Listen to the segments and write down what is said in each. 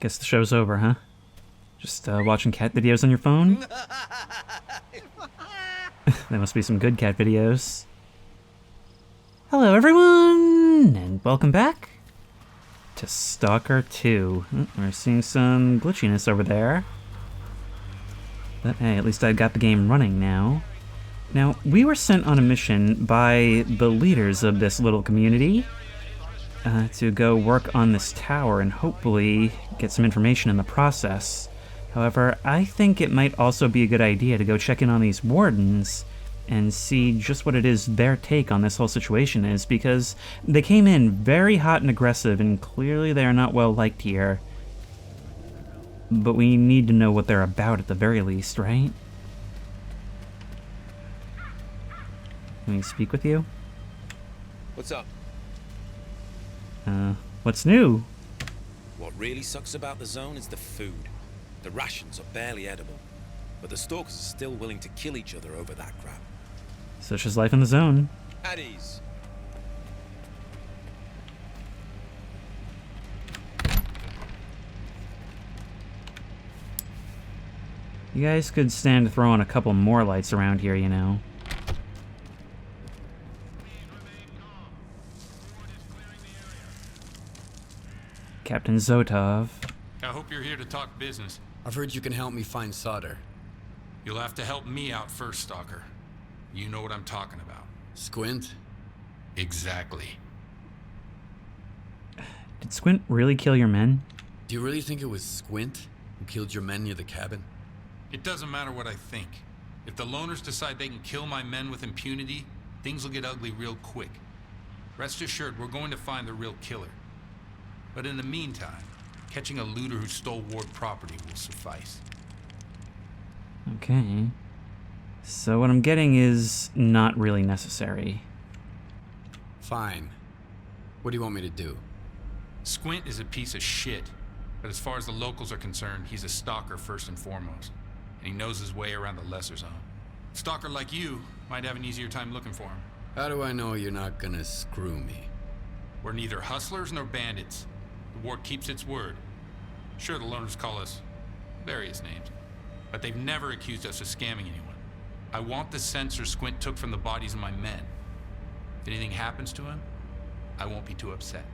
Guess the show's over, huh? Just watching cat videos on your phone? There must be some good cat videos. Hello everyone, and welcome back to S.T.A.L.K.E.R 2. We're seeing some glitchiness over there. But hey, at least I got the game running now. Now, we were sent on a mission by the leaders of this little community to go work on this tower and hopefully get some information in the process. However, I think it might also be a good idea to go check in on these wardens and see just what it is their take on this whole situation is, because they came in very hot and aggressive, and clearly they are not well liked here. But we need to know what they're about at the very least, right? Can we speak with you? What's up? What's new? What really sucks about the zone is the food. The rations are barely edible, but the stalkers are still willing to kill each other over that crap. Such is life in the zone. At ease. You guys could stand to throw in a couple more lights around here, you know. Captain Zotov. I hope you're here to talk business. I've heard you can help me find S.T.A.L.K.E.R. You'll have to help me out first, Stalker. You know what I'm talking about. Squint? Exactly. Did Squint really kill your men? Do you really think it was Squint who killed your men near the cabin? It doesn't matter what I think. If the loners decide they can kill my men with impunity, things will get ugly real quick. Rest assured, we're going to find the real killer. But in the meantime, catching a looter who stole ward property will suffice. Okay. So what I'm getting is not really necessary. Fine. What do you want me to do? Squint is a piece of shit, but as far as the locals are concerned, he's a stalker first and foremost, and he knows his way around the lesser zone. A stalker like you might have an easier time looking for him. How do I know you're not gonna screw me? We're neither hustlers nor bandits. The ward keeps its word. Sure, the loners call us various names, but they've never accused us of scamming anyone. I want the sensor Squint took from the bodies of my men. If anything happens to him, I won't be too upset.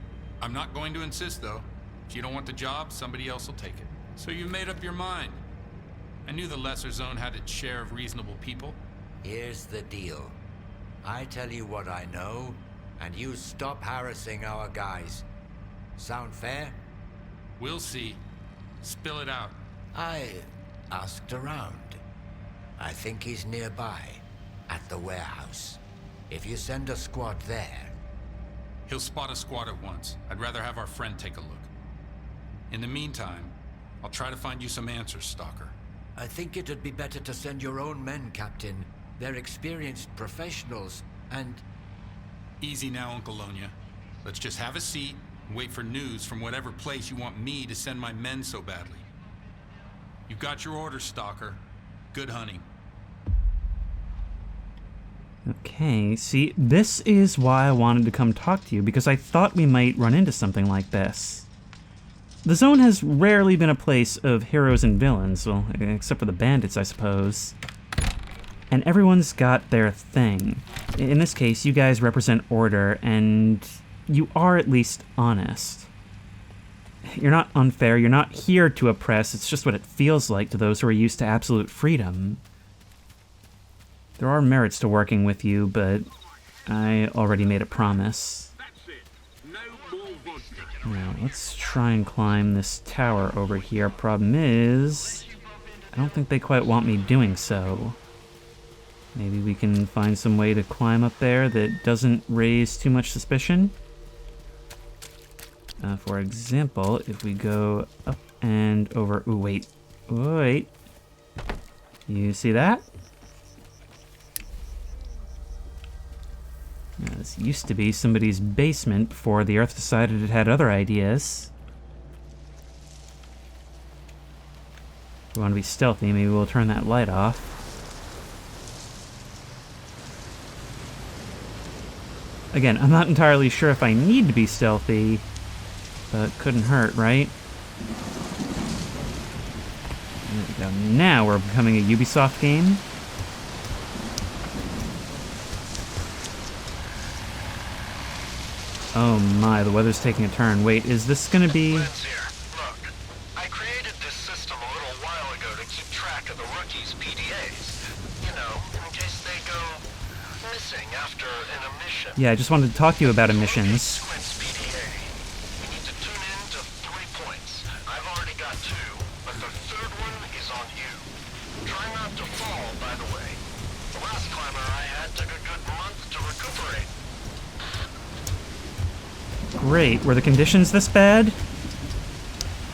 I'm not going to insist, though. If you don't want the job, somebody else will take it. So you made up your mind. I knew the lesser zone had its share of reasonable people. Here's the deal. I tell you what I know, and you stop harassing our guys. Sound fair? We'll see. Spill it out. I asked around. I think he's nearby, at the warehouse. If you send a squad there... He'll spot a squad at once. I'd rather have our friend take a look. In the meantime, I'll try to find you some answers, Stalker. I think it'd be better to send your own men, Captain. They're experienced professionals, and... Easy now, Uncle Lonya. Let's just have a seat and wait for news from whatever place you want me to send my men so badly. You've got your orders, Stalker. Good hunting. Okay, see, this is why I wanted to come talk to you, because I thought we might run into something like this. The zone has rarely been a place of heroes and villains, well, except for the bandits, I suppose. And everyone's got their thing. In this case, you guys represent order, and you are at least honest. You're not unfair, you're not here to oppress, it's just what it feels like to those who are used to absolute freedom. There are merits to working with you, but I already made a promise. Now, let's try and climb this tower over here. Problem is, I don't think they quite want me doing so. Maybe we can find some way to climb up there that doesn't raise too much suspicion. For example, if we go up and over... Ooh, wait. Wait. You see that? Now, this used to be somebody's basement before the Earth decided it had other ideas. If we want to be stealthy, maybe we'll turn that light off. Again, I'm not entirely sure if I need to be stealthy, but couldn't hurt, right? There we go. Now we're becoming a Ubisoft game. Oh my, the weather's taking a turn. Wait, is this gonna be... Lens here. Look, I created this system a little while ago to keep track of the rookies' PDAs. You know, in case they go missing after an emission. Yeah, I just wanted to talk to you about Confronting emissions. Squint's PDA. You need to tune in to 3 points. I've already got 2, but the third one is on you. Try not to fall, by the way. The last climber I had took a good month to recuperate. Great. Were the conditions this bad?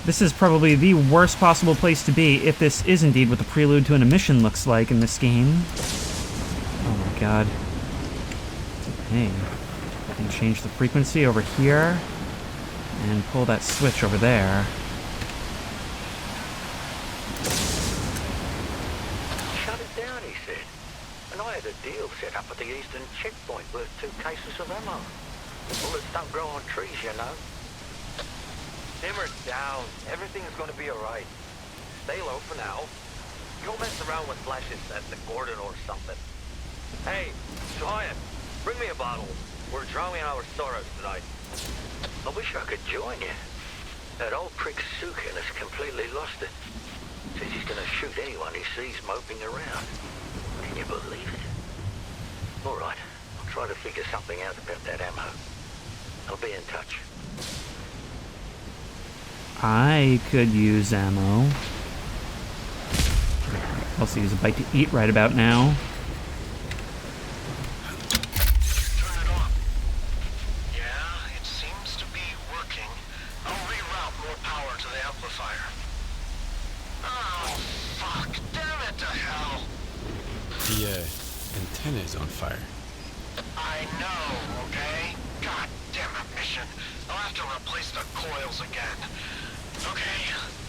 This is probably the worst possible place to be if this is indeed what the prelude to an emission looks like in this game. Oh my god. Hey, I can change the frequency over here and pull that switch over there. Shut it down, he said. And I had a deal set up at the eastern checkpoint worth 2 cases of ammo. Bullets don't grow on trees, you know. Simmer down. Everything's gonna be alright. Stay low for now. Go mess around with flashes at the Gordon or something. Hey, Giant, bring me a bottle. We're drowning our sorrows tonight. I wish I could join you. That old prick Sukin has completely lost it. Says he's gonna shoot anyone he sees moping around. Can you believe it? All right, I'll try to figure something out about that ammo. I'll be in touch. I could use ammo. Also use a bite to eat right about now. Turn it on. Yeah, it seems to be working. I'll reroute more power to the amplifier. Oh, fuck. Damn it to hell. The antenna is on fire. I know, okay? God damn it, mission. I'll have to replace the coils again. Okay,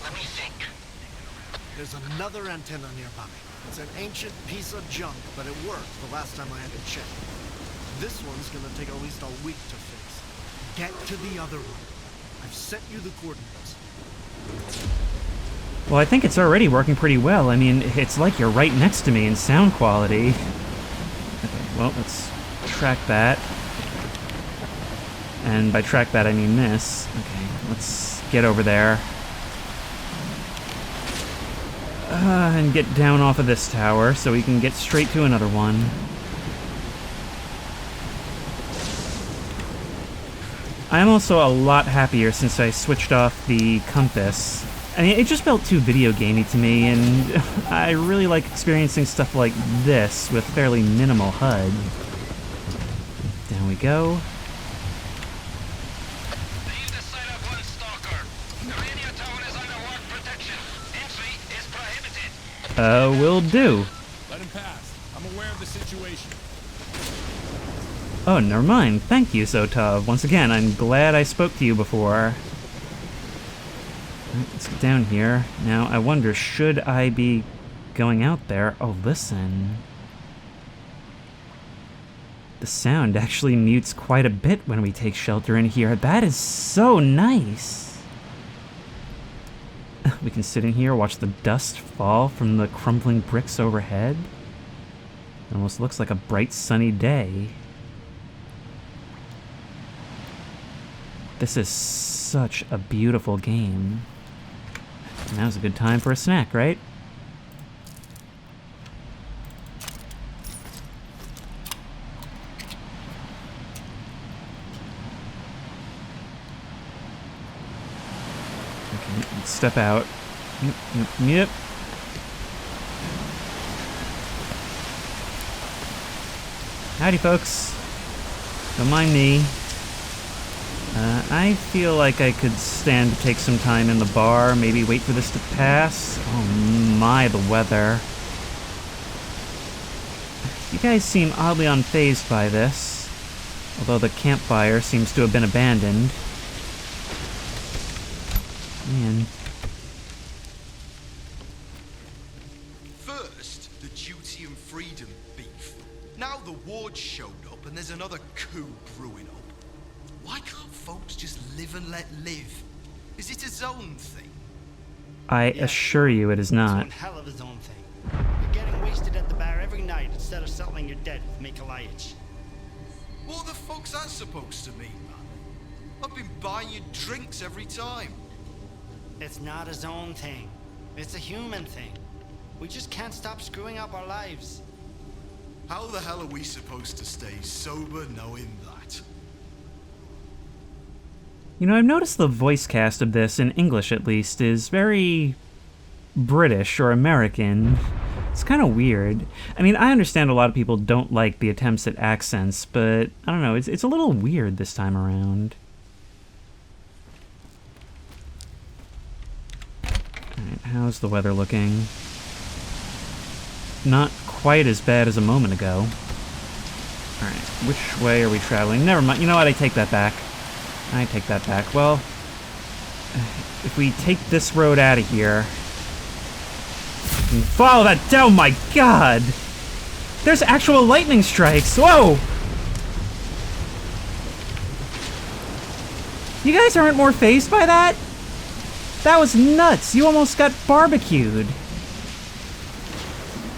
let me think. There's another antenna nearby. It's an ancient piece of junk, but it worked the last time I had to check. This one's gonna take at least a week to fix. Get to the other one. I've sent you the coordinates. Well, I think it's already working pretty well. I mean, it's like you're right next to me in sound quality. Okay, well, let's track that. And by track that, I mean this. Okay, let's get over there. And get down off of this tower so we can get straight to another one. I'm also a lot happier since I switched off the compass. I mean, it just felt too video gamey to me, and I really like experiencing stuff like this with fairly minimal HUD. Down we go. Leave the site at once, Stalker. The radio tower is under work protection. Entry is prohibited. Will do. Let him pass. I'm aware of the situation. Oh, never mind. Thank you, Zotov. Once again, I'm glad I spoke to you before. Alright, let's get down here. Now, I wonder, should I be going out there? Oh, listen. The sound actually mutes quite a bit when we take shelter in here. That is so nice. We can sit in here, watch the dust fall from the crumbling bricks overhead. It almost looks like a bright sunny day. This is such a beautiful game. Now's a good time for a snack, right? Okay, let's step out. Yep. Howdy, folks. Don't mind me. I feel like I could stand to take some time in the bar, maybe wait for this to pass. Oh my, the weather. You guys seem oddly unfazed by this, although the campfire seems to have been abandoned. Man. First, the duty and freedom beef. Now the ward showed up and there's another coup brewing up. Why can't folks just live and let live? Is it a zone thing? I assure you it is It's not. one hell of his own thing. You're getting wasted at the bar every night instead of settling your debt with Mikolayich. What the fuck's that supposed to mean, man? I've been buying you drinks every time. It's not his own thing. It's a human thing. We just can't stop screwing up our lives. How the hell are we supposed to stay sober knowing that? You know, I've noticed the voice cast of this, in English at least, is very British or American. It's kind of weird. I mean, I understand a lot of people don't like the attempts at accents, but I don't know, it's a little weird this time around. Alright, how's the weather looking? Not quite as bad as a moment ago. Alright, which way are we traveling? Never mind, you know what, I take that back. I take that back. Well, if we take this road out of here... and follow that down, my god! There's actual lightning strikes! Whoa! You guys aren't more fazed by that? That was nuts! You almost got barbecued!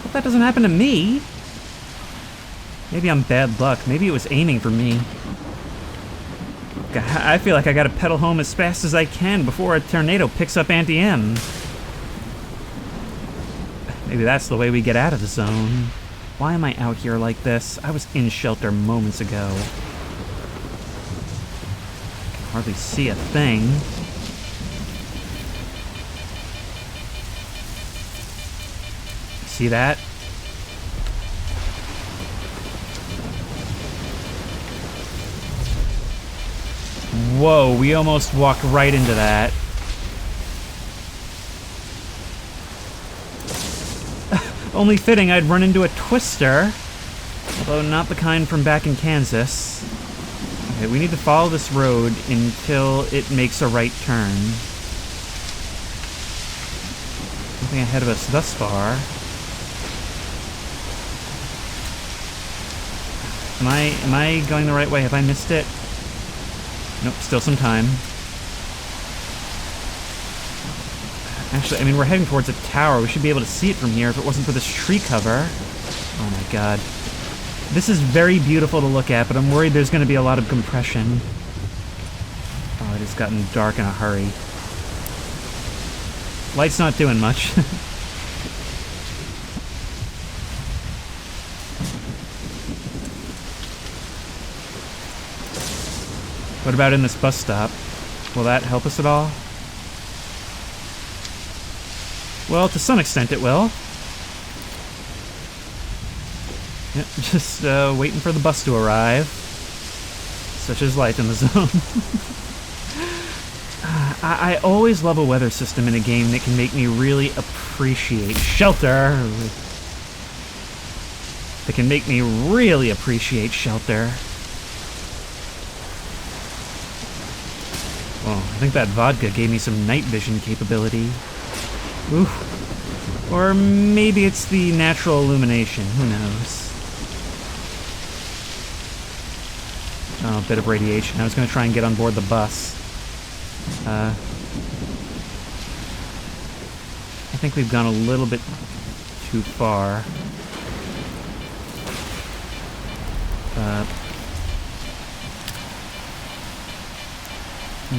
Hope that doesn't happen to me. Maybe I'm bad luck. Maybe it was aiming for me. I feel like I gotta pedal home as fast as I can before a tornado picks up Auntie M. Maybe that's the way we get out of the zone. Why am I out here like this? I was in shelter moments ago. I can hardly see a thing. See that? Whoa, we almost walked right into that. Only fitting I'd run into a twister. Although not the kind from back in Kansas. Okay, we need to follow this road until it makes a right turn. Nothing ahead of us thus far. Am I going the right way? Have I missed it? Nope, still some time. Actually, I mean, we're heading towards a tower. We should be able to see it from here if it wasn't for this tree cover. Oh my god. This is very beautiful to look at, but I'm worried there's going to be a lot of compression. Oh, it has gotten dark in a hurry. Light's not doing much. What about in this bus stop? Will that help us at all? Well, to some extent it will. Yep, just waiting for the bus to arrive. Such is life in the zone. I always love a weather system in a game that can make me really appreciate shelter. That can make me really appreciate shelter. Well, I think that vodka gave me some night vision capability. Ooh. Or maybe it's the natural illumination, who knows. Oh, a bit of radiation. I was going to try and get on board the bus. I think we've gone a little bit too far.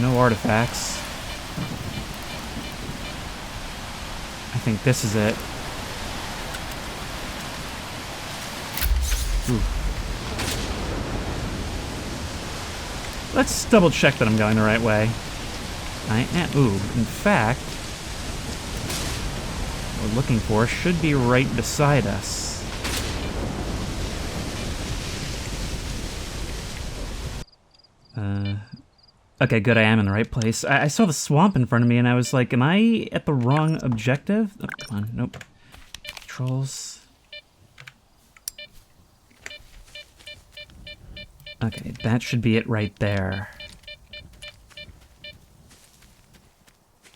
No artifacts. I think this is it. Ooh. Let's double check that I'm going the right way. I am. Ooh, in fact, what we're looking for should be right beside us. Okay, good, I am in the right place. I saw the swamp in front of me and I was like, am I at the wrong objective? Oh, come on, nope. Controls. Okay, that should be it right there.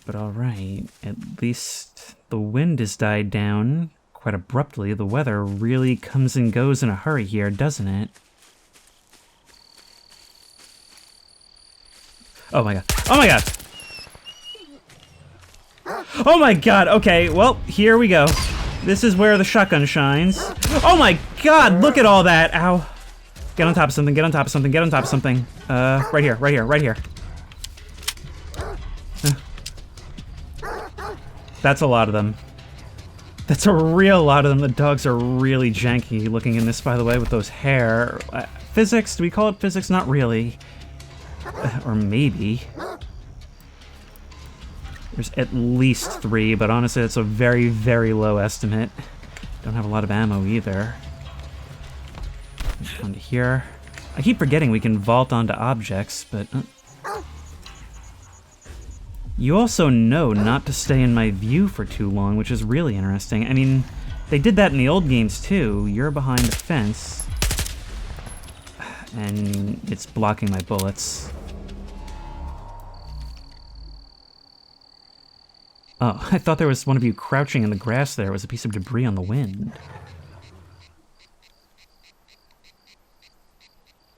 But alright, at least the wind has died down quite abruptly. The weather really comes and goes in a hurry here, doesn't it? Oh my god. Oh my god! Oh my god, okay, well, here we go. This is where the shotgun shines. Oh my god, look at all that! Ow. Get on top of something, get on top of something, get on top of something. Right here, right here, right here. That's a lot of them. That's a real lot of them. The dogs are really janky looking in this, by the way, with those hair. Physics? Do we call it physics? Not really. Or maybe. There's at least 3, but honestly, it's a very, very low estimate. Don't have a lot of ammo either. Onto here. I keep forgetting we can vault onto objects, but... You also know not to stay in my view for too long, which is really interesting. I mean, they did that in the old games too. You're behind a fence, and it's blocking my bullets. Oh, I thought there was one of you crouching in the grass there. It was a piece of debris on the wind.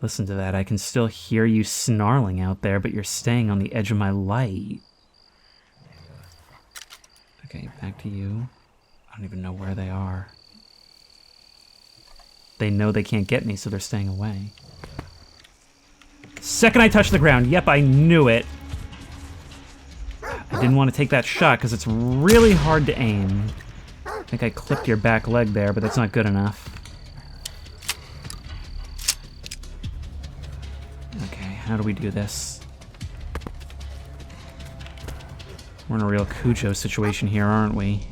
Listen to that. I can still hear you snarling out there, but you're staying on the edge of my light. Okay, back to you. I don't even know where they are. They know they can't get me, so they're staying away. Second I touch the ground. Yep, I knew it. I didn't want to take that shot because it's really hard to aim. I think I clipped your back leg there, but that's not good enough. Okay, how do we do this? We're in a real Cujo situation here, aren't we?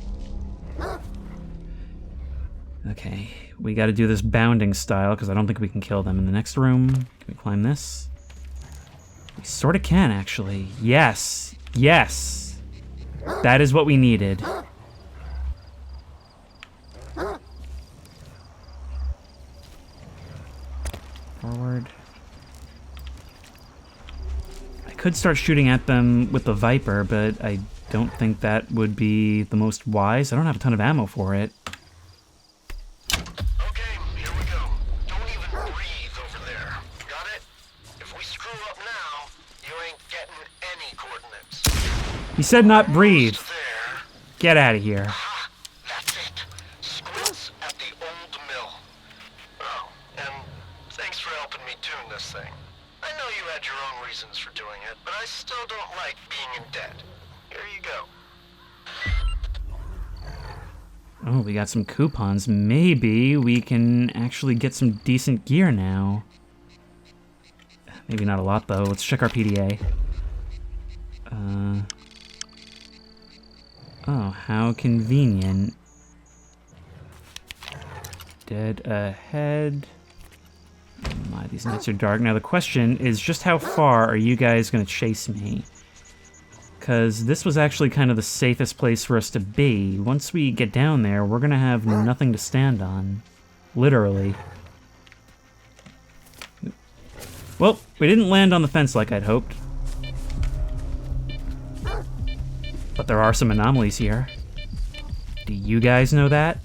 Okay, we gotta do this bounding style, because I don't think we can kill them in the next room. Can we climb this? We sort of can, actually. Yes! Yes! That is what we needed. Forward. I could start shooting at them with the Viper, but I don't think that would be the most wise. I don't have a ton of ammo for it. Okay, here we go. Don't even breathe over there. Got it? If we screw up now, you ain't getting any coordinates. He said not breathe. Get out of here. That's it. Squint's at the old mill. Oh, and thanks for helping me tune this thing. I know you had your own reasons for doing it, but I still don't like being in debt. Here you go. Oh, we got some coupons. Maybe we can actually get some decent gear now. Maybe not a lot, though. Let's check our PDA. Oh, how convenient. Dead ahead. Oh my, these nights are dark. Now the question is just how far are you guys gonna chase me? Because this was actually kind of the safest place for us to be. Once we get down there, we're gonna have nothing to stand on. Literally. Well, we didn't land on the fence like I'd hoped. But there are some anomalies here. Do you guys know that?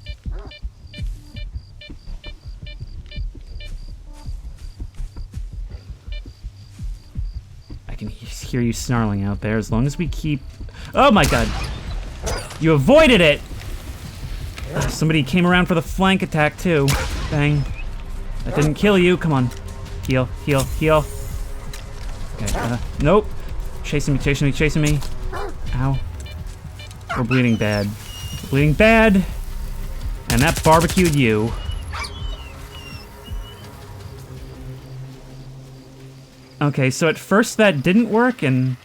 I can hear you snarling out there as long as we keep... Oh my god! You avoided it! Somebody came around for the flank attack too. Bang. That didn't kill you. Come on. Heal, heal, heal. Okay, nope. Chasing me, chasing me, chasing me. Ow. We're bleeding bad. We're bleeding bad! And that barbecued you. Okay, so at first that didn't work, and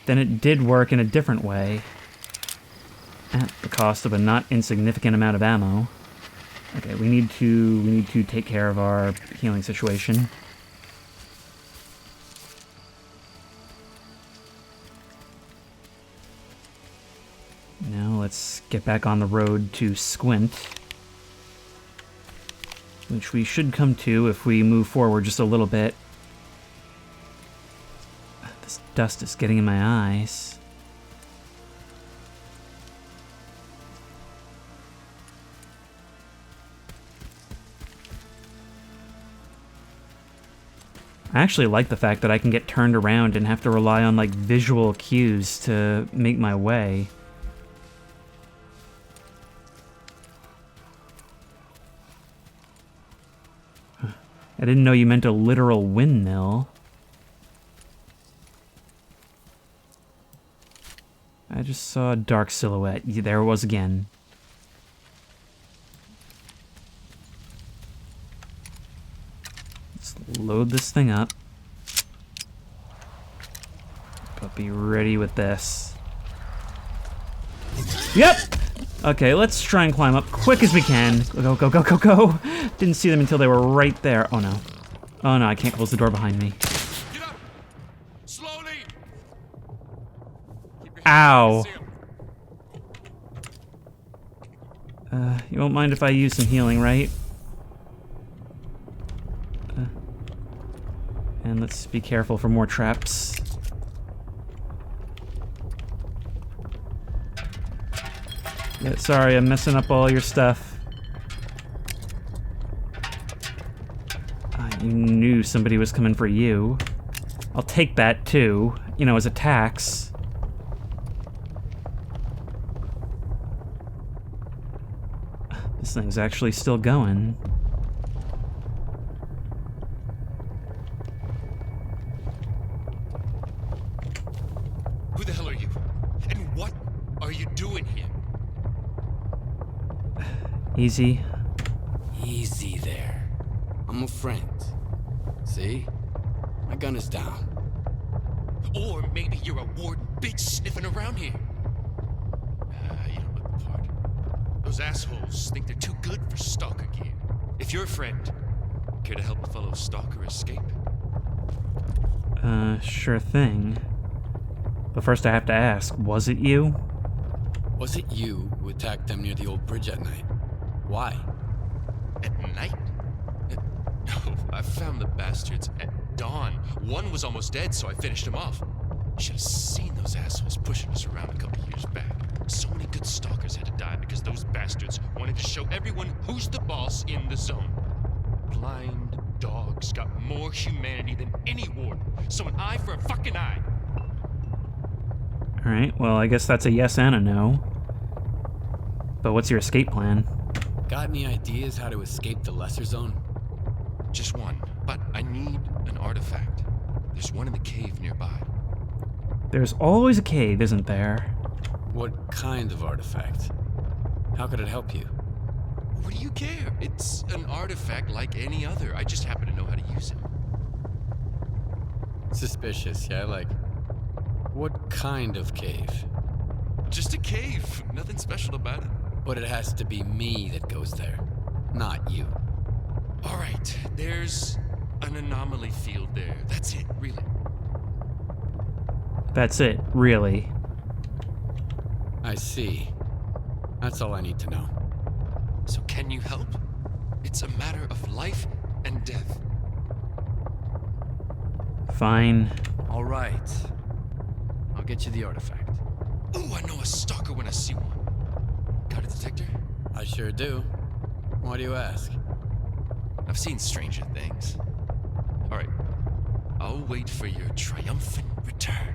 then it did work in a different way. At the cost of a not insignificant amount of ammo. Okay, we need to take care of our healing situation. Now let's get back on the road to Squint, which we should come to if we move forward just a little bit. This dust is getting in my eyes. I actually like the fact that I can get turned around and have to rely on, like, visual cues to make my way. I didn't know you meant a literal windmill. I just saw a dark silhouette. There it was again. Let's load this thing up. But be ready with this. Yep! Okay, let's try and climb up quick as we can. Go, go, go, go, go! Didn't see them until they were right there. Oh no. Oh no, I can't close the door behind me. Get up! Slowly! Ow! You won't mind if I use some healing, right? And let's be careful for more traps. Yeah, sorry, I'm messing up all your stuff. You knew somebody was coming for you. I'll take that too, you know, as a tax. This thing's actually still going. Who the hell are you? And what are you doing here? Easy. Easy there. I'm a friend. See? My gun is down. Or maybe you're a warden bitch sniffing around here. You don't look the part. Those assholes think they're too good for stalker gear. If you're a friend, care to help a fellow stalker escape? Sure thing. But first I have to ask, was it you? Was it you who attacked them near the old bridge at night? Why? At night? No, I found the bastards at dawn. One was almost dead, so I finished him off. Should have seen those assholes pushing us around a couple years back. So many good stalkers had to die because those bastards wanted to show everyone who's the boss in the zone. Blind dogs got more humanity than any warden, so an eye for a fucking eye. Alright, well, I guess that's a yes and a no. But what's your escape plan? Got any ideas how to escape the lesser zone? Just one, but I need an artifact. There's one in the cave nearby. There's always a cave, isn't there? What kind of artifact? How could it help you? What do you care? It's an artifact like any other. I just happen to know how to use it. Suspicious, yeah, like... What kind of cave? Just a cave. Nothing special about it. But it has to be me that goes there, not you. All right, there's an anomaly field there. That's it, really. That's it, really. I see. That's all I need to know. So can you help? It's a matter of life and death. Fine. All right. I'll get you the artifact. Ooh, I know a stalker when I see one. Got a detector? I sure do. Why do you ask? I've seen stranger things. All right. I'll wait for your triumphant return.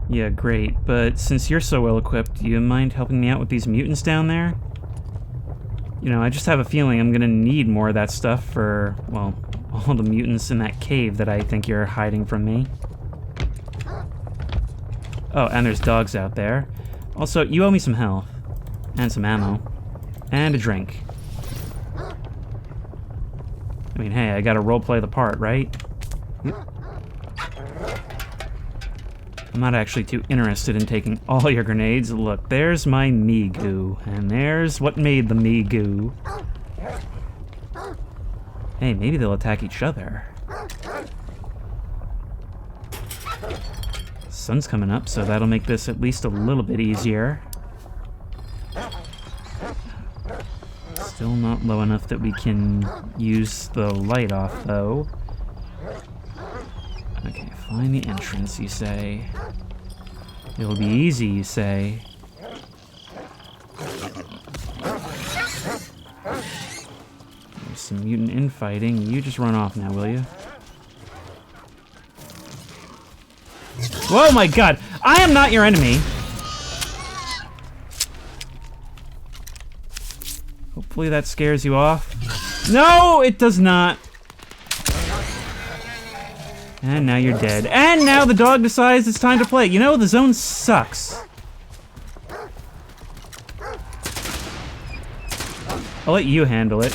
Yeah, great. But since you're so well equipped, do you mind helping me out with these mutants down there? You know, I just have a feeling I'm gonna need more of that stuff for, well, all the mutants in that cave that I think you're hiding from me. Oh, and there's dogs out there. Also, you owe me some health. And some ammo. And a drink. I mean, hey, I gotta roleplay the part, right? I'm not actually too interested in taking all your grenades. Look, there's my me-goo. And there's what made the me-goo. Hey, maybe they'll attack each other. Sun's coming up, so that'll make this at least a little bit easier. Still not low enough that we can use the light off, though. Okay, find the entrance, you say. It'll be easy, you say. There's some mutant infighting. You just run off now, will you? Whoa, my God. I am not your enemy. Hopefully that scares you off. No, it does not. And now you're dead. And now the dog decides it's time to play. You know, the zone sucks. I'll let you handle it.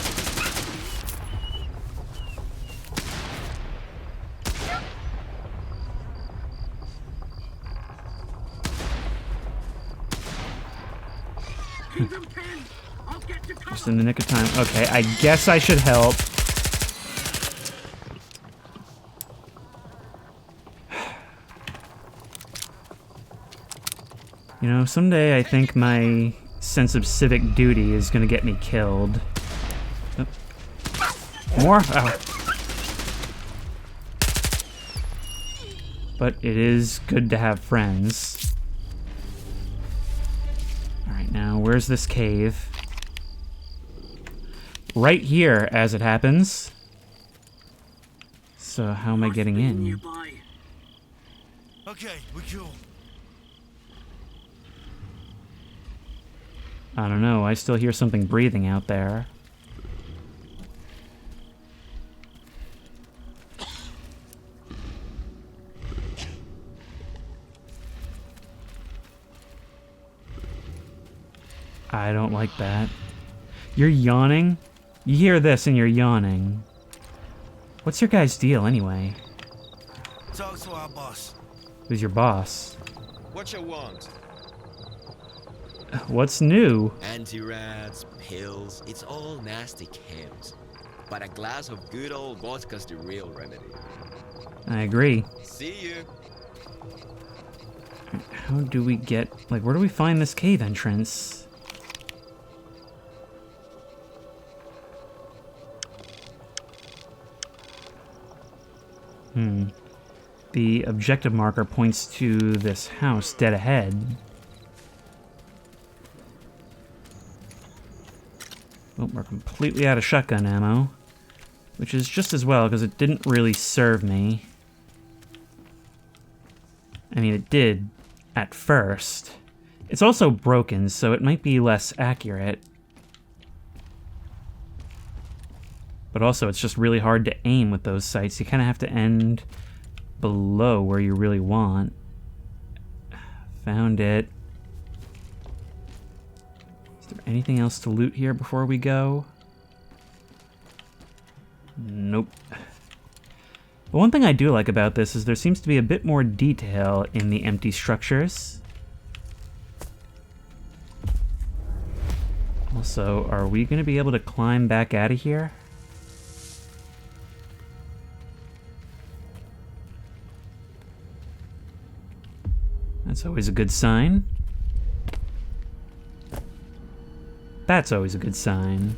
Just in the nick of time. Okay, I guess I should help. You know, someday I think my sense of civic duty is gonna get me killed. Oh. More? Oh. But it is good to have friends. Alright, now where's this cave? Right here, as it happens. So how am I getting in? Okay, we cool. I don't know, I still hear something breathing out there. I don't like that. You're yawning? You hear this and you're yawning. What's your guy's deal anyway? Talk to our boss. Who's your boss? What you want? What's new? Anti-rats, pills, it's all nasty chems. But a glass of good old vodka's the real remedy. I agree. See you. How do we get... like, where do we find this cave entrance? The objective marker points to this house dead ahead. Oh, we're completely out of shotgun ammo. Which is just as well, because it didn't really serve me. I mean, it did at first. It's also broken, so it might be less accurate. But also, it's just really hard to aim with those sights. You kind of have to end below where you really want. Found it. Is there anything else to loot here before we go? Nope. But one thing I do like about this is there seems to be a bit more detail in the empty structures. Also, are we going to be able to climb back out of here? That's always a good sign. That's always a good sign.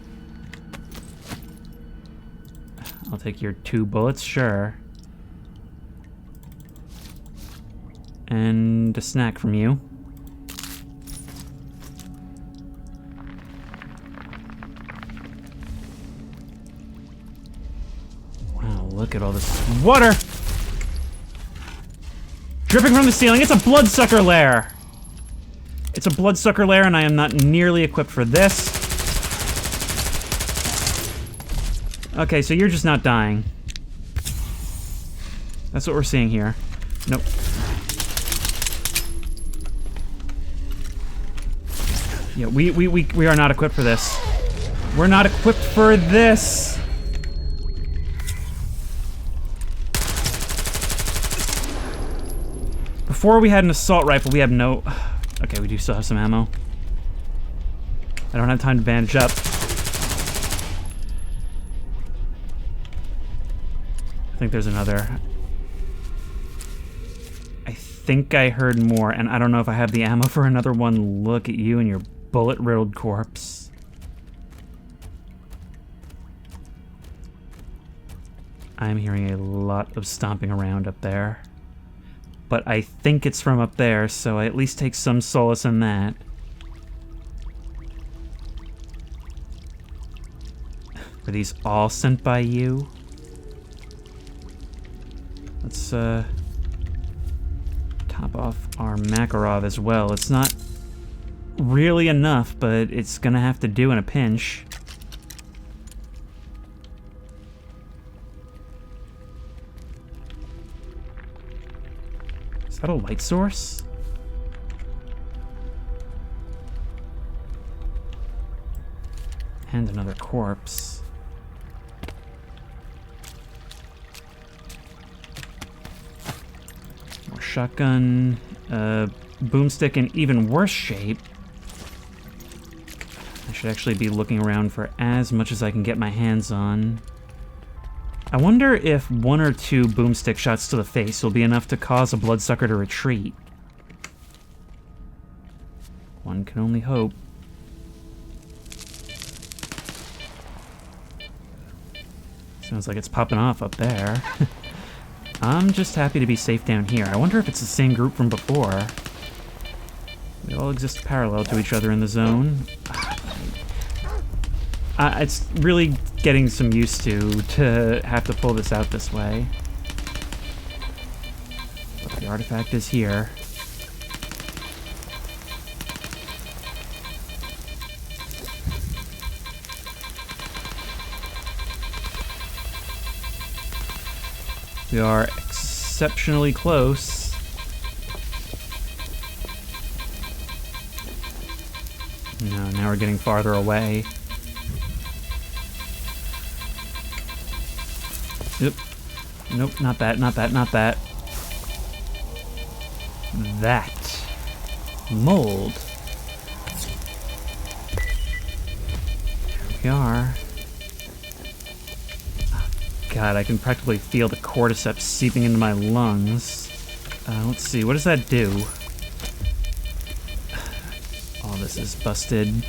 I'll take your 2 bullets, sure. And a snack from you. Wow, look at all this water! Dripping from the ceiling. It's a bloodsucker lair! It's a bloodsucker lair, and I am not nearly equipped for this. Okay, so you're just not dying. That's what we're seeing here. Nope. Yeah, we are not equipped for this. We're not equipped for this! Before we had an assault rifle, we have no... Okay, we do still have some ammo. I don't have time to bandage up. I think there's another. I think I heard more, and I don't know if I have the ammo for another one. Look at you and your bullet-riddled corpse. I'm hearing a lot of stomping around up there. But I think it's from up there, so I at least take some solace in that. Were these all sent by you? Let's, Top off our Makarov as well. It's not really enough, but it's gonna have to do in a pinch. Is that a light source? And another corpse. More shotgun. Boomstick in even worse shape. I should actually be looking around for as much as I can get my hands on. I wonder if 1 or 2 boomstick shots to the face will be enough to cause a bloodsucker to retreat. One can only hope. Sounds like it's popping off up there. I'm just happy to be safe down here. I wonder if it's the same group from before. They all exist parallel to each other in the zone. It's really getting some used to have to pull this out this way. But the artifact is here. We are exceptionally close. No, now we're getting farther away. Yep. Nope, not that, not that, not that. That. Mold. There we are. God, I can practically feel the cordyceps seeping into my lungs. Let's see, what does that do? All this is busted.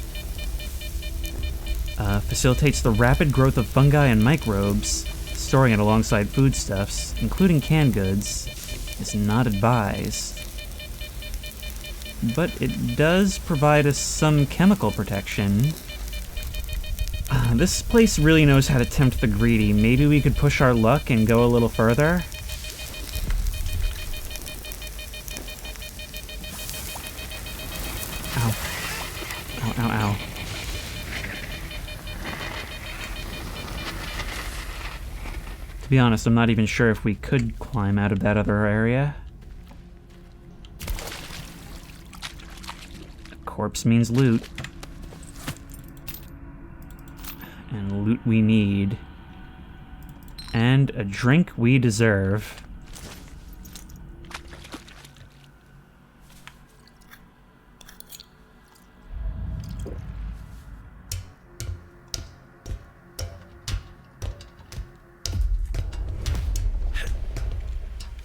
Facilitates the rapid growth of fungi and microbes. Storing it alongside foodstuffs, including canned goods, is not advised. But it does provide us some chemical protection. This place really knows how to tempt the greedy. Maybe we could push our luck and go a little further? Ow. Ow, ow, ow. To be honest, I'm not even sure if we could climb out of that other area. A corpse means loot. And loot we need. And a drink we deserve.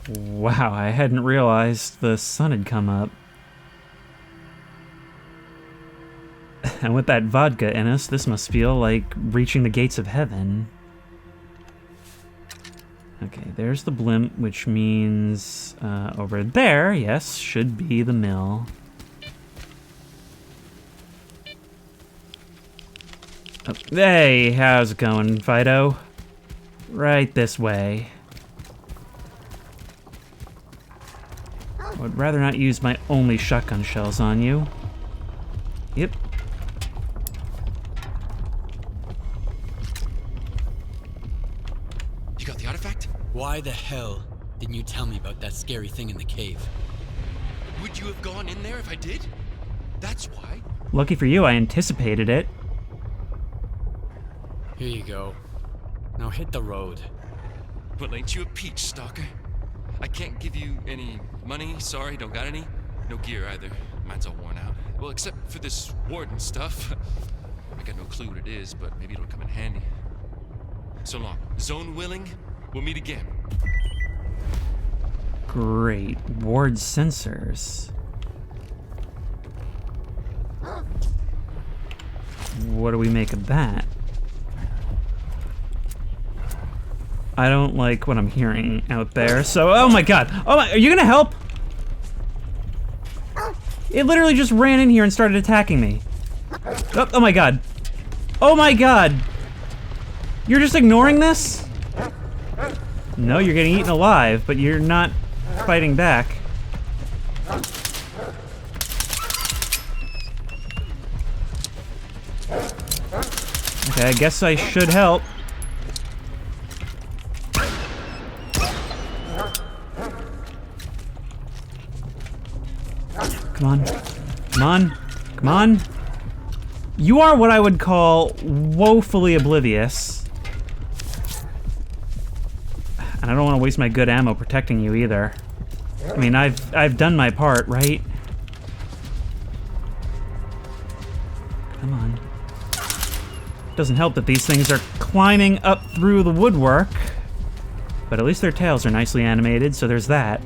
Wow, I hadn't realized the sun had come up. And with that vodka in us, this must feel like reaching the gates of heaven. Okay, there's the blimp, which means over there, yes, should be the mill. Oh, hey, how's it going, Fido? Right this way. I would rather not use my only shotgun shells on you. Yep. You got the artifact? Why the hell didn't you tell me about that scary thing in the cave? Would you have gone in there if I did? That's why. Lucky for you, I anticipated it. Here you go. Now hit the road. Well, ain't you a peach, Stalker? I can't give you any money, sorry, don't got any. No gear either, mine's all worn out. Well, except for this warden stuff. I got no clue what it is, but maybe it'll come in handy. So long. Zone willing, we'll meet again. Great. Ward sensors. What do we make of that? I don't like what I'm hearing out there, so... Oh my god! Oh my... Are you gonna help? It literally just ran in here and started attacking me. Oh my god. Oh my god! You're just ignoring this? No, you're getting eaten alive, but you're not fighting back. Okay, I guess I should help. Come on. Come on. Come on. You are what I would call woefully oblivious. And I don't want to waste my good ammo protecting you either. I mean, I've done my part, right? Come on. Doesn't help that these things are climbing up through the woodwork. But at least their tails are nicely animated, so there's that.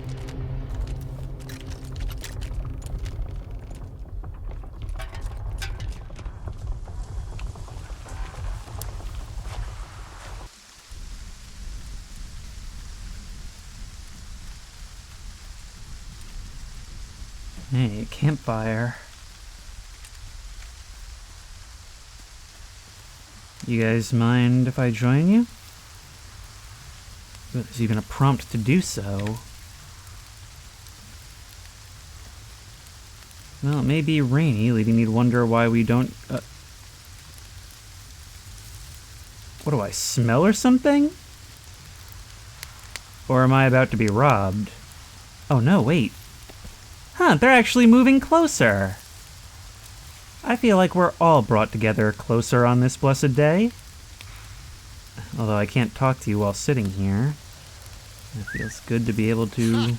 Hey, campfire. You guys mind if I join you? Ooh, there's even a prompt to do so. Well, it may be rainy, leading me to wonder why we don't... What do I smell or something? Or am I about to be robbed? Oh no, wait. Huh, they're actually moving closer. I feel like we're all brought together closer on this blessed day. Although I can't talk to you while sitting here. It feels good to be able to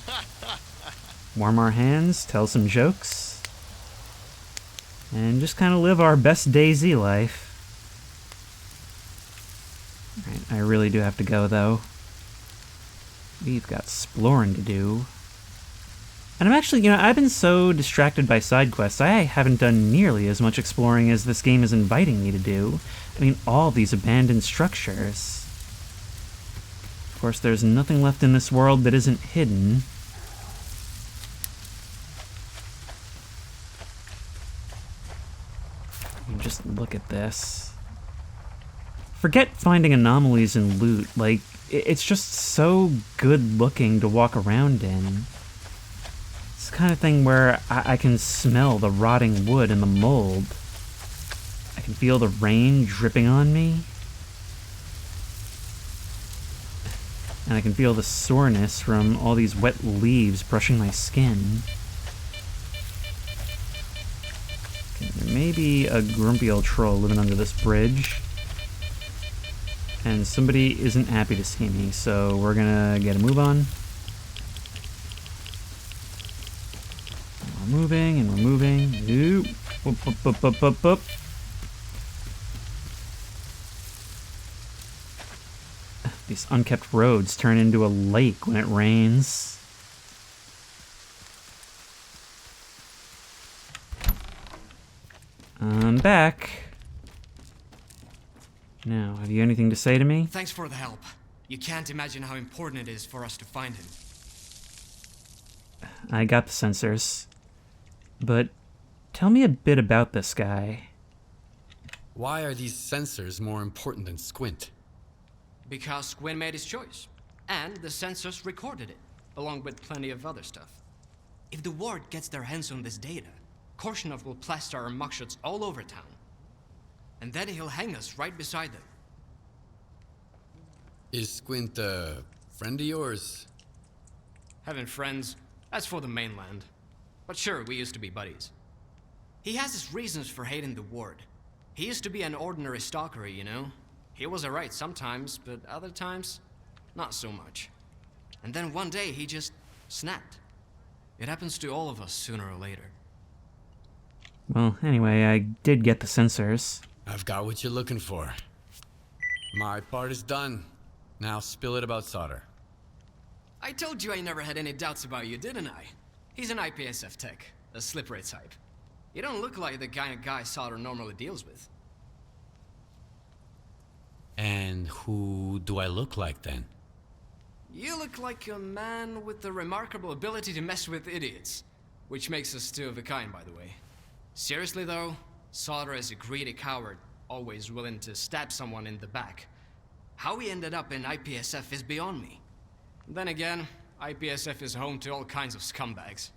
warm our hands, tell some jokes, and just kind of live our best DayZ life. Alright, I really do have to go though. We've got exploring to do. And I'm actually, I've been so distracted by side quests, I haven't done nearly as much exploring as this game is inviting me to do. I mean, all these abandoned structures. Of course, there's nothing left in this world that isn't hidden. I mean, just look at this. Forget finding anomalies in loot, like, it's just so good looking to walk around in. It's the kind of thing where I can smell the rotting wood and the mold. I can feel the rain dripping on me. And I can feel the soreness from all these wet leaves brushing my skin. Okay, there may be a grumpy old troll living under this bridge. And somebody isn't happy to see me, so we're gonna get a move on. We're moving, and we're moving. Ooh. Whoop, whoop, whoop, whoop, whoop, whoop. These unkept roads turn into a lake when it rains. I'm back. Now, have you anything to say to me? Thanks for the help. You can't imagine how important it is for us to find him. I got the sensors. But tell me a bit about this guy. Why are these sensors more important than Squint? Because Squint made his choice, and the sensors recorded it, along with plenty of other stuff. If the Ward gets their hands on this data, Korshunov will plaster our mugshots all over town. And then he'll hang us right beside them. Is Squint a friend of yours? Having friends, that's for the mainland. But sure, we used to be buddies. He has his reasons for hating the Ward. He used to be an ordinary stalker, you know? He was alright sometimes, but other times, not so much. And then one day he just snapped. It happens to all of us sooner or later. Well, anyway, I did get the sensors. I've got what you're looking for. My part is done. Now spill it about Solder. I told you I never had any doubts about you, didn't I? He's an IPSF tech, a slippery type. You don't look like the kind of guy Solder normally deals with. And who do I look like then? You look like a man with the remarkable ability to mess with idiots. Which makes us two of a kind, by the way. Seriously though, Solder is a greedy coward, always willing to stab someone in the back. How he ended up in IPSF is beyond me. Then again, IPSF is home to all kinds of scumbags.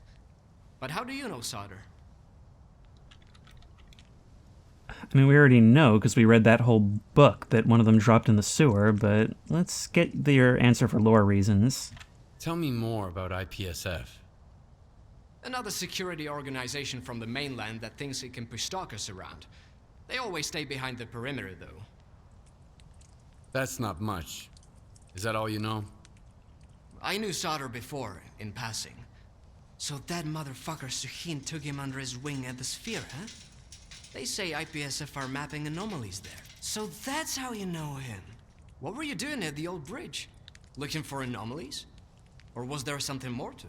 But how do you know Solder? I mean, we already know because we read that whole book that one of them dropped in the sewer, but let's get your answer for lore reasons. Tell me more about IPSF. Another security organization from the mainland that thinks it can push stalkers around. They always stay behind the perimeter, though. That's not much. Is that all you know? I knew Solder before, in passing. So that motherfucker Suhin took him under his wing at the Sphere, huh? They say IPSF are mapping anomalies there. So that's how you know him. What were you doing at the old bridge? Looking for anomalies? Or was there something more to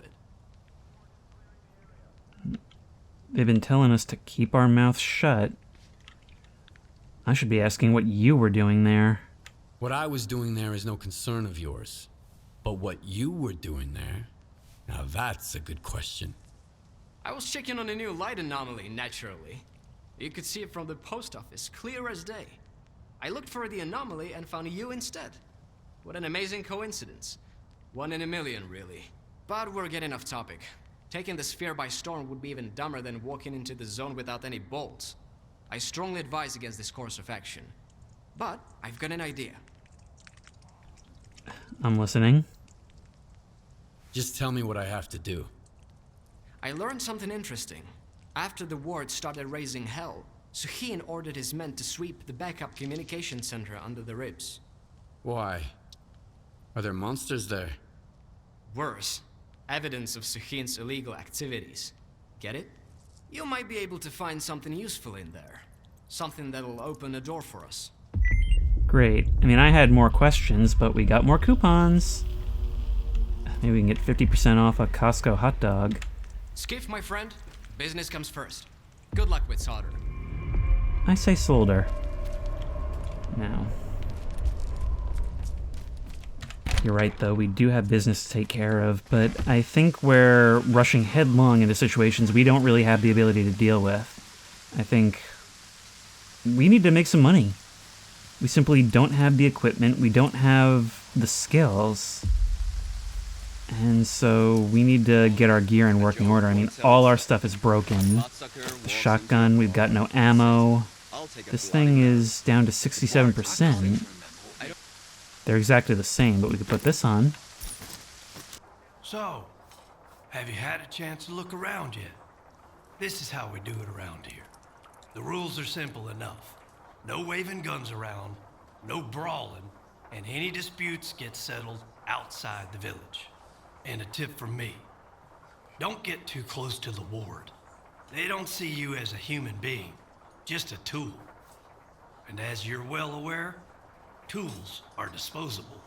it? They've been telling us to keep our mouths shut. I should be asking what you were doing there. What I was doing there is no concern of yours. But what you were doing there, now that's a good question. I was checking on a new light anomaly, naturally. You could see it from the post office, clear as day. I looked for the anomaly and found you instead. What an amazing coincidence. 1 in a million, really. But we're getting off topic. Taking the Sphere by storm would be even dumber than walking into the zone without any bolts. I strongly advise against this course of action. But I've got an idea. I'm listening. Just tell me what I have to do. I learned something interesting. After the ward started raising hell, Suhin ordered his men to sweep the backup communication center under the ribs. Why? Are there monsters there? Worse, evidence of Suhin's illegal activities. Get it? You might be able to find something useful in there. Something that'll open a door for us. Great. I mean, I had more questions, but we got more coupons. Maybe we can get 50% off a Costco hot dog. Skiff, my friend. Business comes first. Good luck with Solder. I say solder. Now. You're right, though. We do have business to take care of, but I think we're rushing headlong into situations we don't really have the ability to deal with. I think we need to make some money. We simply don't have the equipment. We don't have the skills. And so we need to get our gear in working order. I mean, all our stuff is broken. The shotgun, we've got no ammo. This thing is down to 67%. They're exactly the same, but we could put this on. So, have you had a chance to look around yet? This is how we do it around here. The rules are simple enough. No waving guns around, no brawling, and any disputes get settled outside the village. And a tip from me, don't get too close to the ward. They don't see you as a human being, just a tool. And as you're well aware, tools are disposable.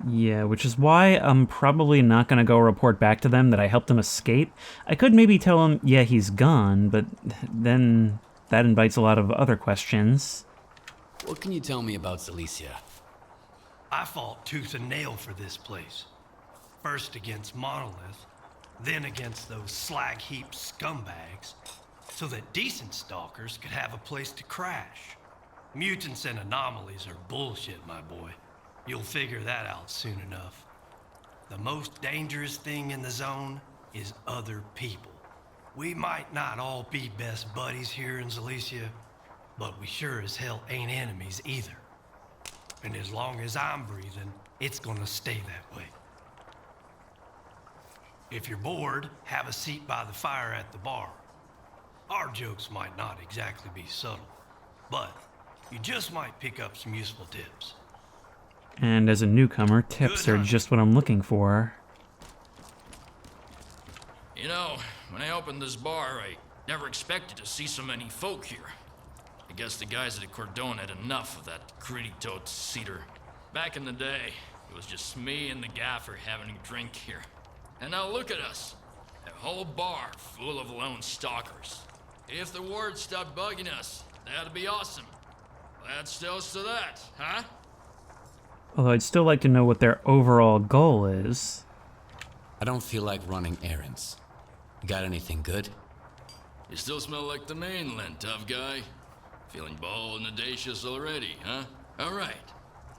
Yeah, which is why I'm probably not going to go report back to them that I helped him escape. I could maybe tell him, yeah, he's gone, but then that invites a lot of other questions. What can you tell me about Zalissya? I fought tooth and nail for this place. First against Monolith, then against those slag heap scumbags, so that decent stalkers could have a place to crash. Mutants and anomalies are bullshit, my boy. You'll figure that out soon enough. The most dangerous thing in the zone is other people. We might not all be best buddies here in Zalissya, but we sure as hell ain't enemies either. And as long as I'm breathing, it's gonna stay that way. If you're bored, have a seat by the fire at the bar. Our jokes might not exactly be subtle, but you just might pick up some useful tips. And as a newcomer, tips are just what I'm looking for. You know, when I opened this bar, I never expected to see so many folk here. I guess the guys at the Cordon had enough of that gritty-toed cedar. Back in the day, it was just me and the gaffer having a drink here. And now look at us. A whole bar full of lone stalkers. If the ward stopped bugging us, that'd be awesome. Let's toast to that, huh? Although I'd still like to know what their overall goal is. I don't feel like running errands. Got anything good? You still smell like the mainland, tough guy. Feeling bold and audacious already, huh? Alright.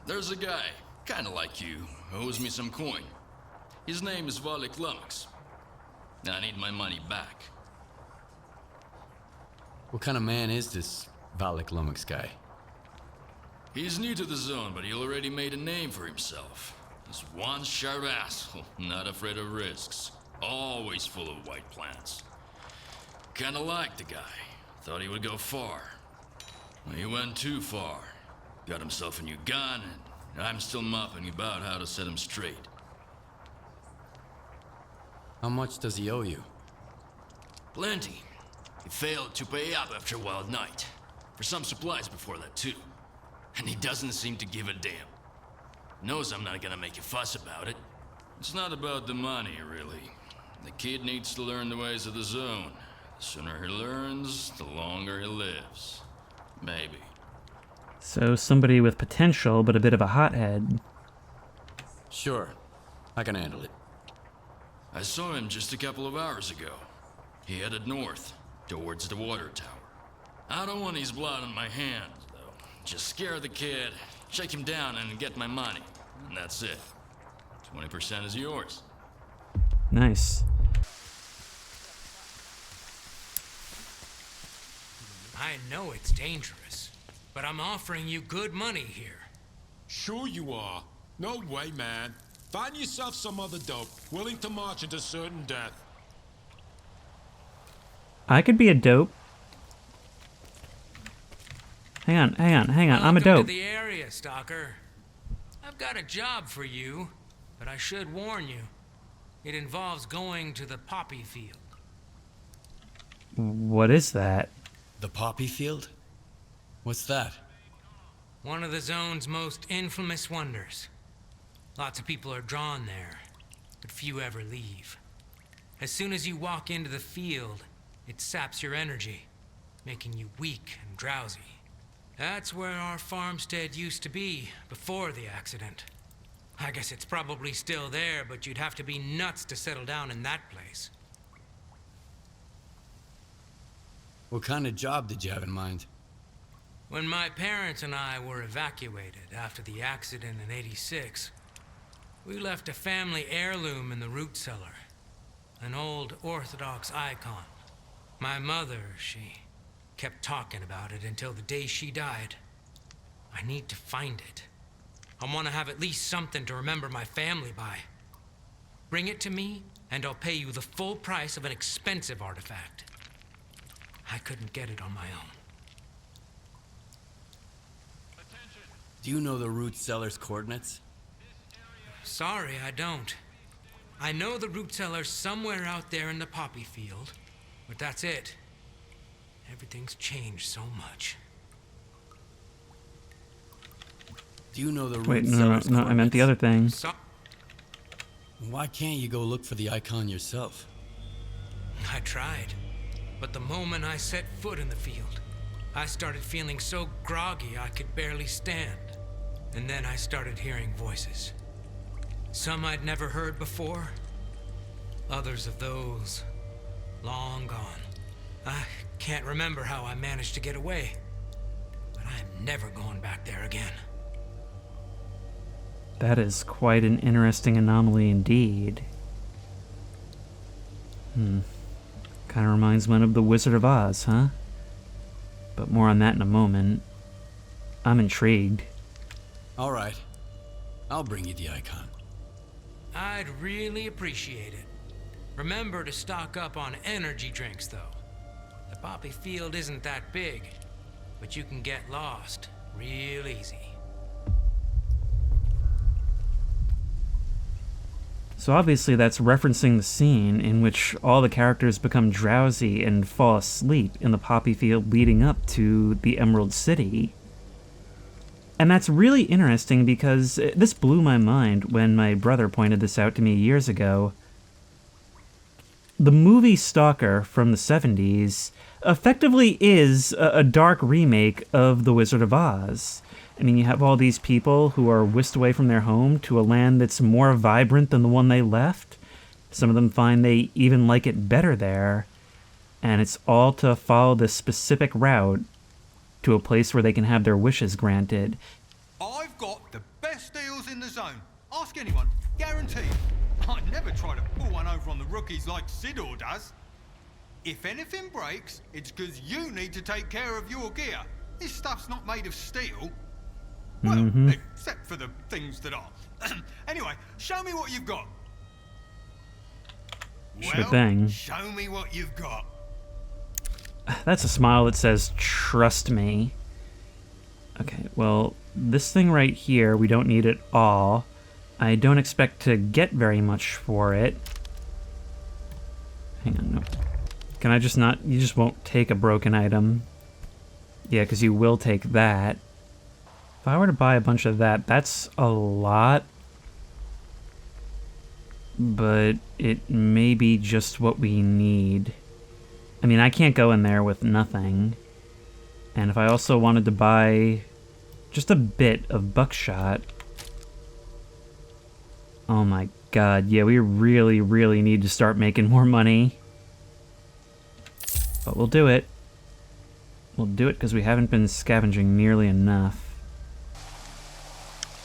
There's a guy, kinda like you, who owes me some coin. His name is Valik Lummox. I need my money back. What kind of man is this Valak Lumix guy? He's new to the zone, but he already made a name for himself. He's one sharp asshole, not afraid of risks. Always full of white plants. Kinda liked the guy. Thought he would go far. Well, he went too far. Got himself a new gun, and I'm still mopping about how to set him straight. How much does he owe you? Plenty. He failed to pay up after a wild night. For some supplies before that, too. And he doesn't seem to give a damn. Knows I'm not gonna make a fuss about it. It's not about the money, really. The kid needs to learn the ways of the zone. The sooner he learns, the longer he lives. Maybe. So somebody with potential, but a bit of a hothead. Sure. I can handle it. I saw him just a couple of hours ago. He headed north, towards the water tower. I don't want his blood on my hands, though. Just scare the kid, shake him down, and get my money. And that's it. 20% is yours. Nice. I know it's dangerous, but I'm offering you good money here. Sure you are. No way, man. Find yourself some other dope, willing to march into certain death. I could be a dope. Hang on. I'm a dope. Welcome to the area, S.T.A.L.K.E.R. I've got a job for you, but I should warn you. It involves going to the poppy field. What is that? The poppy field? What's that? One of the zone's most infamous wonders. Lots of people are drawn there, but few ever leave. As soon as you walk into the field, it saps your energy, making you weak and drowsy. That's where our farmstead used to be before the accident. I guess it's probably still there, but you'd have to be nuts to settle down in that place. What kind of job did you have in mind? When my parents and I were evacuated after the accident in '86, we left a family heirloom in the root cellar. An old Orthodox icon. My mother, she kept talking about it until the day she died. I need to find it. I want to have at least something to remember my family by. Bring it to me, and I'll pay you the full price of an expensive artifact. I couldn't get it on my own. Do you know the root cellar's coordinates? Sorry, I don't. I know the root cellar's somewhere out there in the poppy field, but that's it. Everything's changed so much. Do you know the Wait, root no, cellar's I meant the other thing. Why can't you go look for the icon yourself? I tried, but the moment I set foot in the field, I started feeling so groggy I could barely stand. And then I started hearing voices. Some I'd never heard before. Others of those, long gone. I can't remember how I managed to get away, but I'm never going back there again. That is quite an interesting anomaly indeed. Kind of reminds one of the Wizard of Oz, huh? But more on that in a moment. I'm intrigued. All right. I'll bring you the icon. I'd really appreciate it. Remember to stock up on energy drinks, though. The poppy field isn't that big, but you can get lost real easy. So obviously that's referencing the scene in which all the characters become drowsy and fall asleep in the poppy field leading up to the Emerald City. And that's really interesting because this blew my mind when my brother pointed this out to me years ago. The movie S.T.A.L.K.E.R from the 70s effectively is a dark remake of The Wizard of Oz. I mean, you have all these people who are whisked away from their home to a land that's more vibrant than the one they left. Some of them find they even like it better there. And it's all to follow this specific route to a place where they can have their wishes granted. I've got the best deals in the zone. Ask anyone. Guaranteed. I'd never try to pull one over on the rookies like Sidor does. If anything breaks, it's because you need to take care of your gear. This stuff's not made of steel. Well, except for the things that are. Anyway, show me what you've got. Sure thing. Show me what you've got. That's a smile that says, trust me. Okay, well, this thing right here, we don't need at all. I don't expect to get very much for it. Hang on, no. Can I just not... You just won't take a broken item. Yeah, because you will take that. If I were to buy a bunch of that, that's a lot. But it may be just what we need. I mean, I can't go in there with nothing. And if I also wanted to buy just a bit of buckshot... Oh my god, yeah, we really, really need to start making more money. But we'll do it. We'll do it because we haven't been scavenging nearly enough.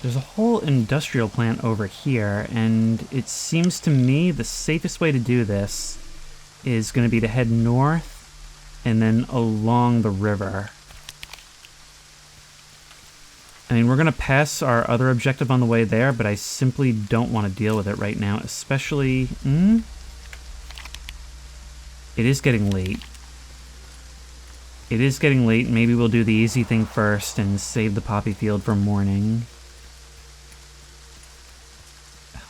There's a whole industrial plant over here, and it seems to me the safest way to do this is going to be to head north and then along the river. I mean, we're going to pass our other objective on the way there, but I simply don't want to deal with it right now, especially... It is getting late. It is getting late. Maybe we'll do the easy thing first and save the poppy field for morning.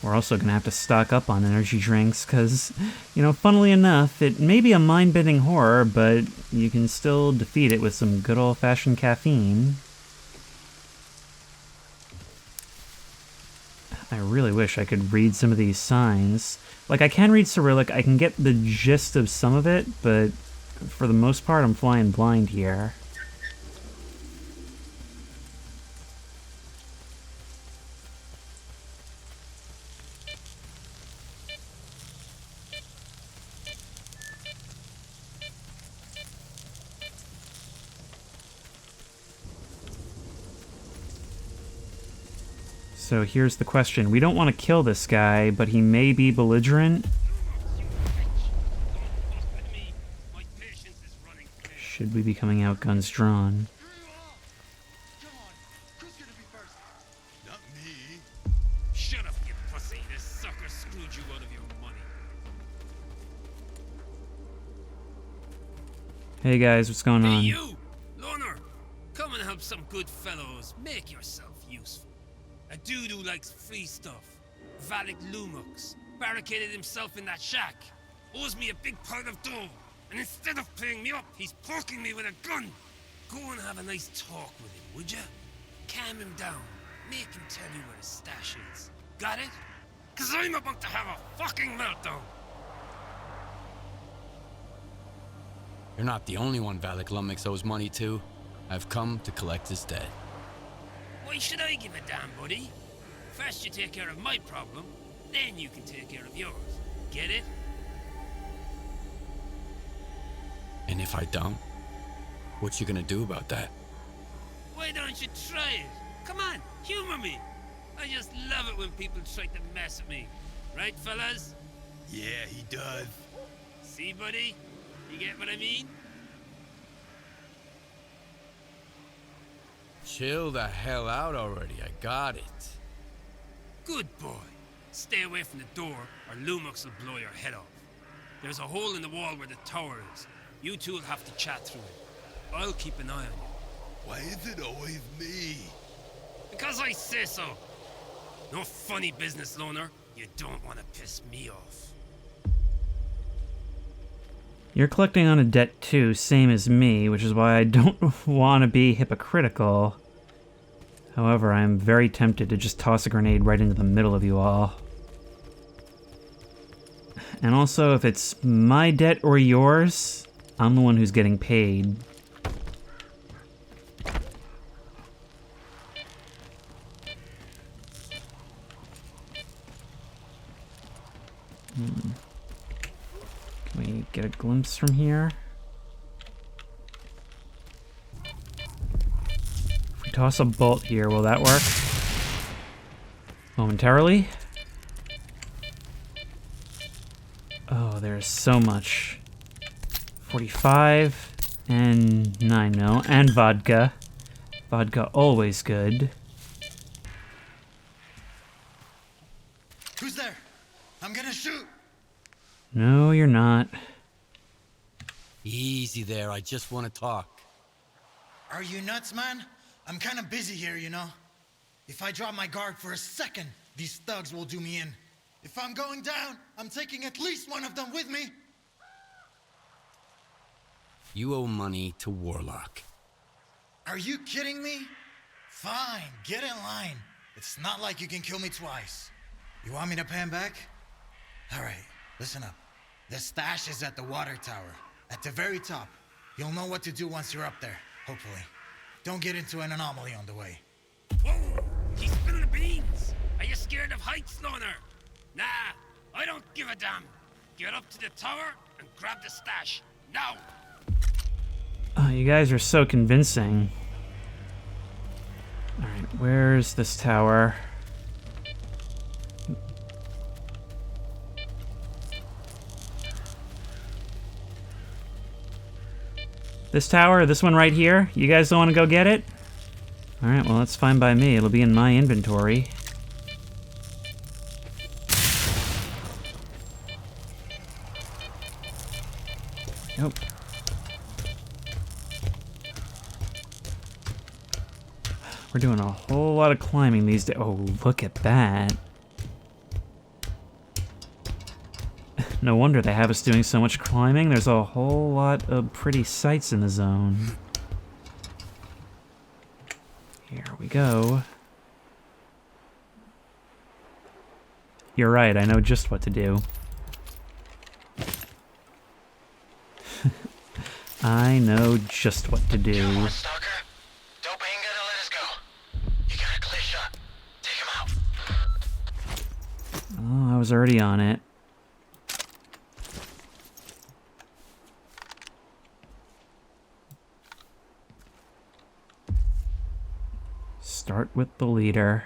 We're also going to have to stock up on energy drinks because, you know, funnily enough, it may be a mind-bending horror, but you can still defeat it with some good old-fashioned caffeine. I really wish I could read some of these signs. Like, I can read Cyrillic, I can get the gist of some of it, but for the most part, I'm flying blind here. So here's the question. We don't want to kill this guy, but he may be belligerent. Should we be coming out guns drawn? Not me. Shut up, you pussy. This sucker screwed you out of your money. Hey guys, what's going on? Hey you! Loner! Come and help some good fellows. Make yourself useful. A dude who likes free stuff. Valak Lumux. Barricaded himself in that shack. Owes me a big pile of dough. And instead of paying me up, he's poking me with a gun. Go and have a nice talk with him, would ya? Calm him down. Make him tell you where his stash is. Got it? 'Cause I'm about to have a fucking meltdown. You're not the only one Valak Lumix owes money to. I've come to collect his debt. Why should I give a damn, buddy? First you take care of my problem, then you can take care of yours. Get it? And if I don't, what you gonna do about that? Why don't you try it? Come on, humor me. I just love it when people try to mess with me. Right, fellas? Yeah, he does. See, buddy? You get what I mean? Chill the hell out already, I got it. Good boy. Stay away from the door, or Lumux will blow your head off. There's a hole in the wall where the tower is. You two will have to chat through it. I'll keep an eye on you. Why is it always me? Because I say so. No funny business, Loner. You don't want to piss me off. You're collecting on a debt too, same as me, which is why I don't want to be hypocritical. However, I am very tempted to just toss a grenade right into the middle of you all. And also, if it's my debt or yours, I'm the one who's getting paid. Can we get a glimpse from here? If we toss a bolt here, will that work? Momentarily? there's so much. 45 and 9mm and vodka. Vodka always good. Who's there? I'm gonna shoot! No, you're not. Easy there, I just want to talk. Are you nuts, man? I'm kind of busy here, you know? If I drop my guard for a second, these thugs will do me in. If I'm going down, I'm taking at least one of them with me. You owe money to Warlock. Are you kidding me? Fine, get in line. It's not like you can kill me twice. You want me to pay him back? All right, listen up. The stash is at the water tower, at the very top. You'll know what to do once you're up there, hopefully. Don't get into an anomaly on the way. Whoa! He's spilling the beans! Are you scared of heights, loner? Nah, I don't give a damn. Get up to the tower and grab the stash. Now! Oh, you guys are so convincing. Alright, where's this tower? This tower, this one right here? You guys don't want to go get it? Alright, well that's fine by me. It'll be in my inventory. Nope. We're doing a whole lot of climbing these days. Oh, look at that. No wonder they have us doing so much climbing. There's a whole lot of pretty sights in the zone. Here we go. You're right, I know just what to do. I know just what to do. Come on, Stalker. Dope ain't gonna let us go. You got a clear shot. Take him out. Oh, I was already on it. Start with the leader.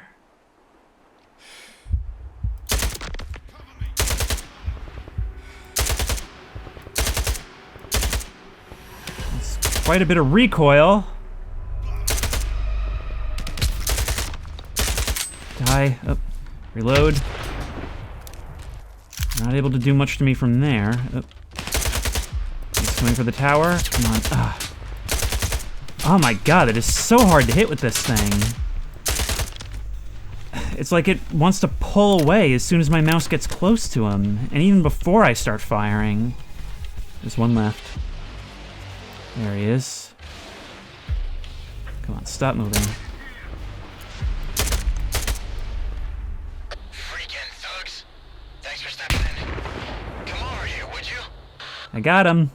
That's quite a bit of recoil. Die. Oh, reload. Not able to do much to me from there. Oh. He's coming for the tower. Come on. Ah. Oh my god, it is so hard to hit with this thing. It's like it wants to pull away as soon as my mouse gets close to him, and even before I start firing. There's one left. There he is. Come on, stop moving. Freaking thugs. Thanks for stepping in. Come over here, would you? I got him.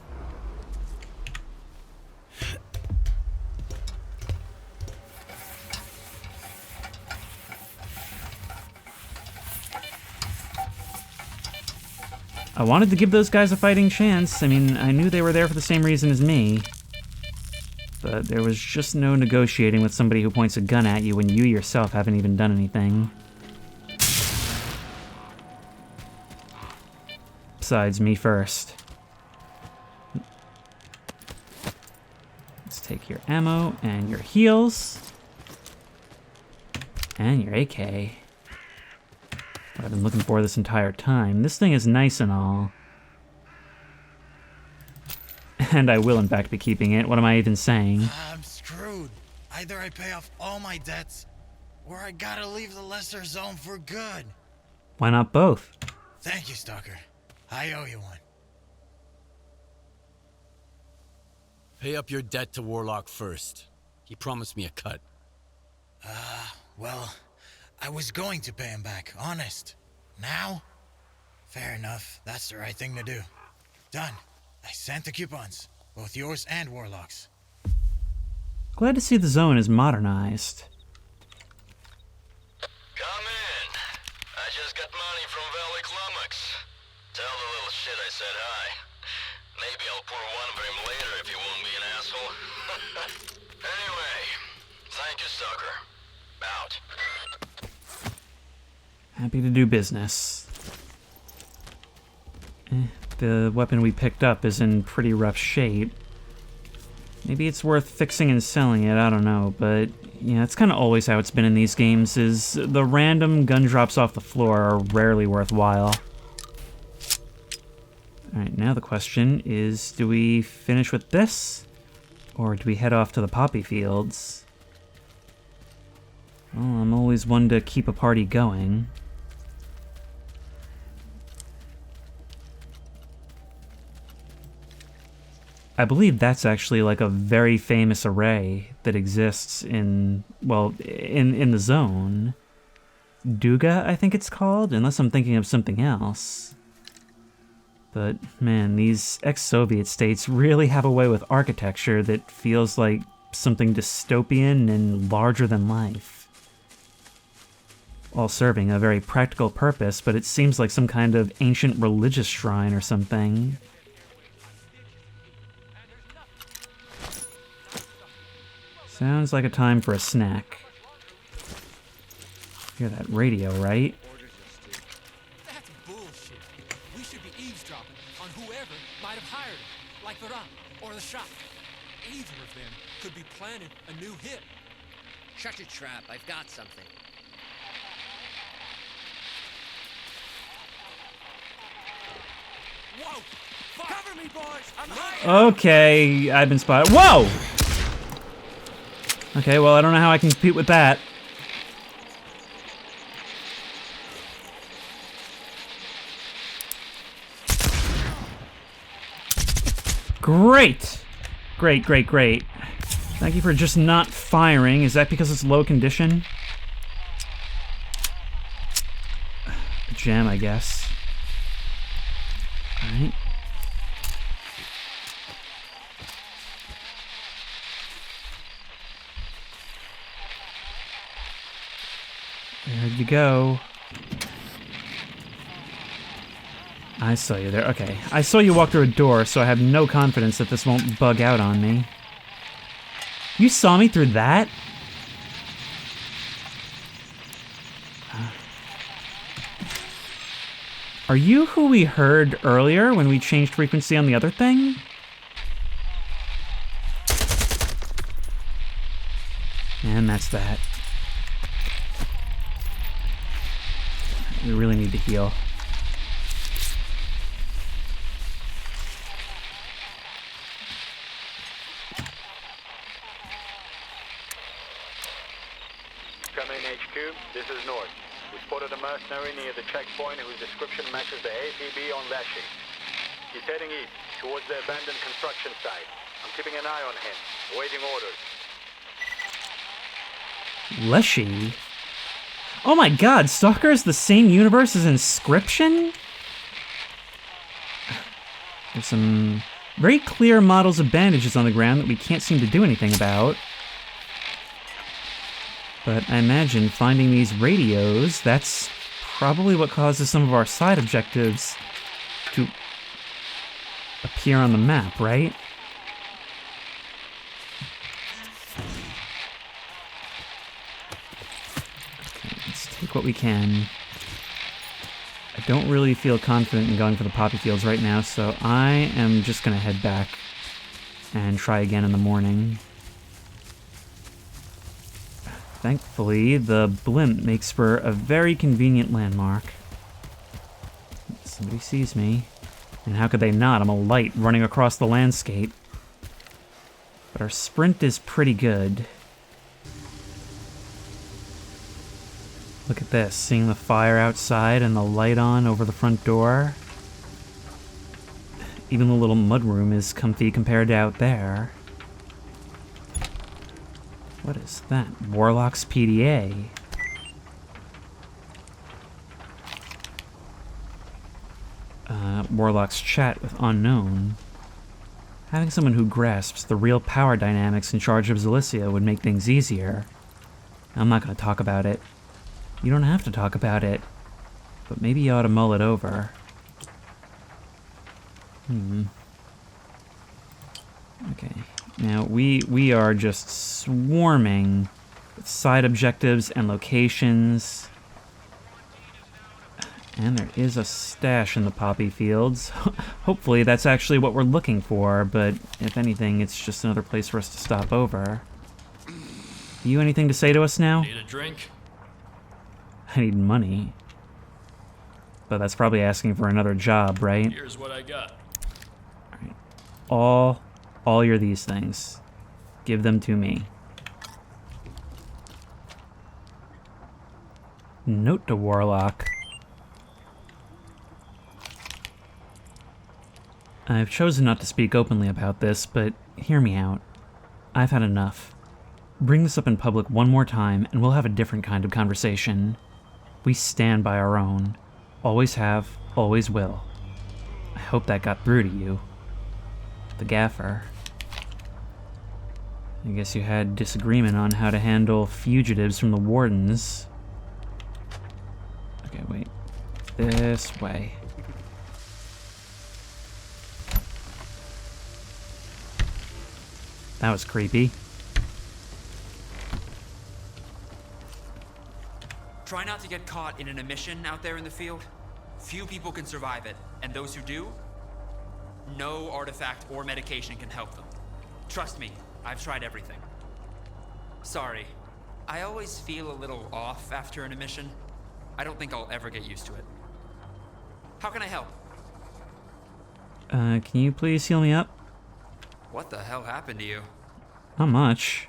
I wanted to give those guys a fighting chance. I mean, I knew they were there for the same reason as me. But there was just no negotiating with somebody who points a gun at you when you yourself haven't even done anything. Besides, me first. Let's take your ammo and your heals. And your AK. What I've been looking for this entire time. This thing is nice and all. And I will in fact be keeping it. What am I even saying? I'm screwed. Either I pay off all my debts, or I gotta leave the lesser zone for good. Why not both? Thank you, Stalker. I owe you one. Pay up your debt to Warlock first. He promised me a cut. Well, I was going to pay him back, honest. Now? Fair enough. That's the right thing to do. Done. I sent the coupons. Both yours and Warlock's. Glad to see the zone is modernized. Come in. I just got money from Zalissya. Tell the little shit I said hi. Maybe I'll pour one for him later if he won't be an asshole. Anyway, thank you, Stalker. Out. Happy to do business. the weapon we picked up is in pretty rough shape. Maybe it's worth fixing and selling it, I don't know, but yeah, it's kind of always how it's been in these games, is the random gun drops off the floor are rarely worthwhile. Alright, now the question is, do we finish with this? Or do we head off to the poppy fields? Well, I'm always one to keep a party going. I believe that's actually like a very famous array that exists in, well, in the zone. Duga, I think it's called, unless I'm thinking of something else. But, man, these ex-Soviet states really have a way with architecture that feels like something dystopian and larger than life. All serving a very practical purpose, but it seems like some kind of ancient religious shrine or something. Sounds like a time for a snack. Hear that radio, right? That's bullshit. We should be eavesdropping on whoever might have hired him, like Varan or the shop. Either of them could be planning a new hit. Shut your trap. I've got something. Whoa! Cover me, boys! I'm high. Okay, I've been spotted. Whoa! Okay, well, I don't know how I can compete with that. Great! Great, great, great. Thank you for just not firing. Is that because it's low condition? Gem, I guess. Alright. There you go. I saw you there. Okay. I saw you walk through a door, so I have no confidence that this won't bug out on me. You saw me through that? Are you who we heard earlier when we changed frequency on the other thing? And that's that. We really need to heal. Come in, HQ. This is North. We spotted a mercenary near the checkpoint whose description matches the APB on that sheet. He's heading east, towards the abandoned construction site. I'm keeping an eye on him, awaiting orders. Leshy? Oh my god, S.T.A.L.K.E.R is the same universe as Inscription? There's some very clear models of bandages on the ground that we can't seem to do anything about. But I imagine finding these radios, that's probably what causes some of our side objectives to appear on the map, right? Okay, let's take what we can. I don't really feel confident in going for the poppy fields right now, so I am just gonna head back and try again in the morning. Thankfully, the blimp makes for a very convenient landmark. Somebody sees me. And how could they not? I'm a light running across the landscape. But our sprint is pretty good. Look at this, seeing the fire outside and the light on over the front door. Even the little mudroom is comfy compared to out there. What is that? Warlock's PDA. Warlock's chat with unknown. Having someone who grasps the real power dynamics in charge of Zalissya would make things easier. I'm not going to talk about it. You don't have to talk about it. But maybe you ought to mull it over. Okay. Now, we are just swarming with side objectives and locations. And there is a stash in the poppy fields. Hopefully that's actually what we're looking for, but if anything, it's just another place for us to stop over. You anything to say to us now? Need a drink? I need money. But that's probably asking for another job, right? Here's what I got. All your these things. Give them to me. Note to Warlock. I've chosen not to speak openly about this, but hear me out. I've had enough. Bring this up in public one more time, and we'll have a different kind of conversation. We stand by our own. Always have, always will. I hope that got through to you. The Gaffer. I guess you had disagreement on how to handle fugitives from the Wardens. Okay, wait. This way. That was creepy. Try not to get caught in an emission out there in the field. Few people can survive it, and those who do, no artifact or medication can help them. Trust me, I've tried everything. Sorry, I always feel a little off after an emission. I don't think I'll ever get used to it. How can I help? Can you please heal me up? What the hell happened to you? Not much.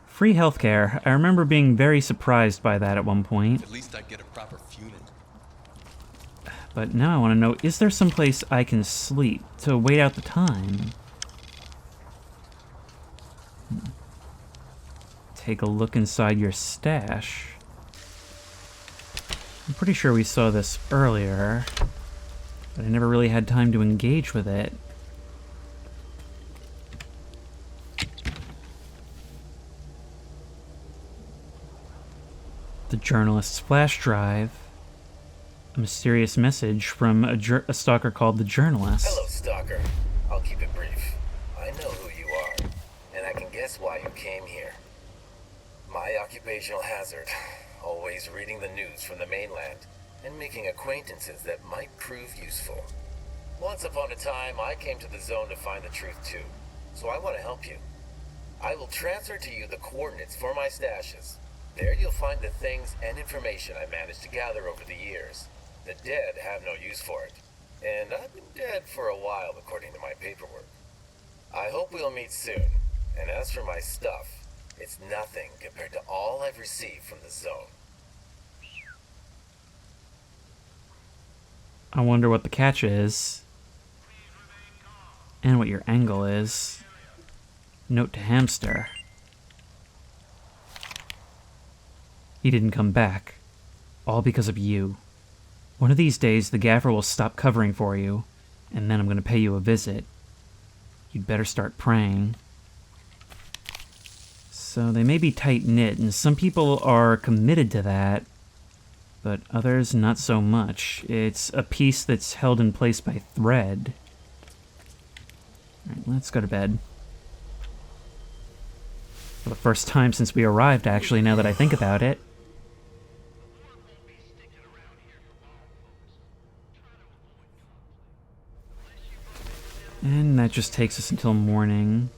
Free healthcare. I remember being very surprised by that at one point. At least I get a proper fuming. But now I want to know, is there someplace I can sleep to wait out the time? Take a look inside your stash. I'm pretty sure we saw this earlier, but I never really had time to engage with it. The journalist's flash drive. A mysterious message from a stalker called the journalist. Hello, stalker. I'll keep it brief. I know who you are, and I can guess why you came here. My occupational hazard. Always reading the news from the mainland and making acquaintances that might prove useful. Once upon a time, I came to the zone to find the truth too, so I want to help you. I will transfer to you the coordinates for my stashes. There you'll find the things and information I managed to gather over the years. The dead have no use for it, and I've been dead for a while according to my paperwork. I hope we'll meet soon, and as for my stuff, it's nothing compared to all I've received from the zone. I wonder what the catch is. And what your angle is. Note to Hamster. He didn't come back. All because of you. One of these days, the Gaffer will stop covering for you, and then I'm going to pay you a visit. You'd better start praying. So they may be tight-knit, and some people are committed to that, but others not so much. It's a piece that's held in place by thread. Alright, let's go to bed. For the first time since we arrived, actually, now that I think about it. And that just takes us until morning.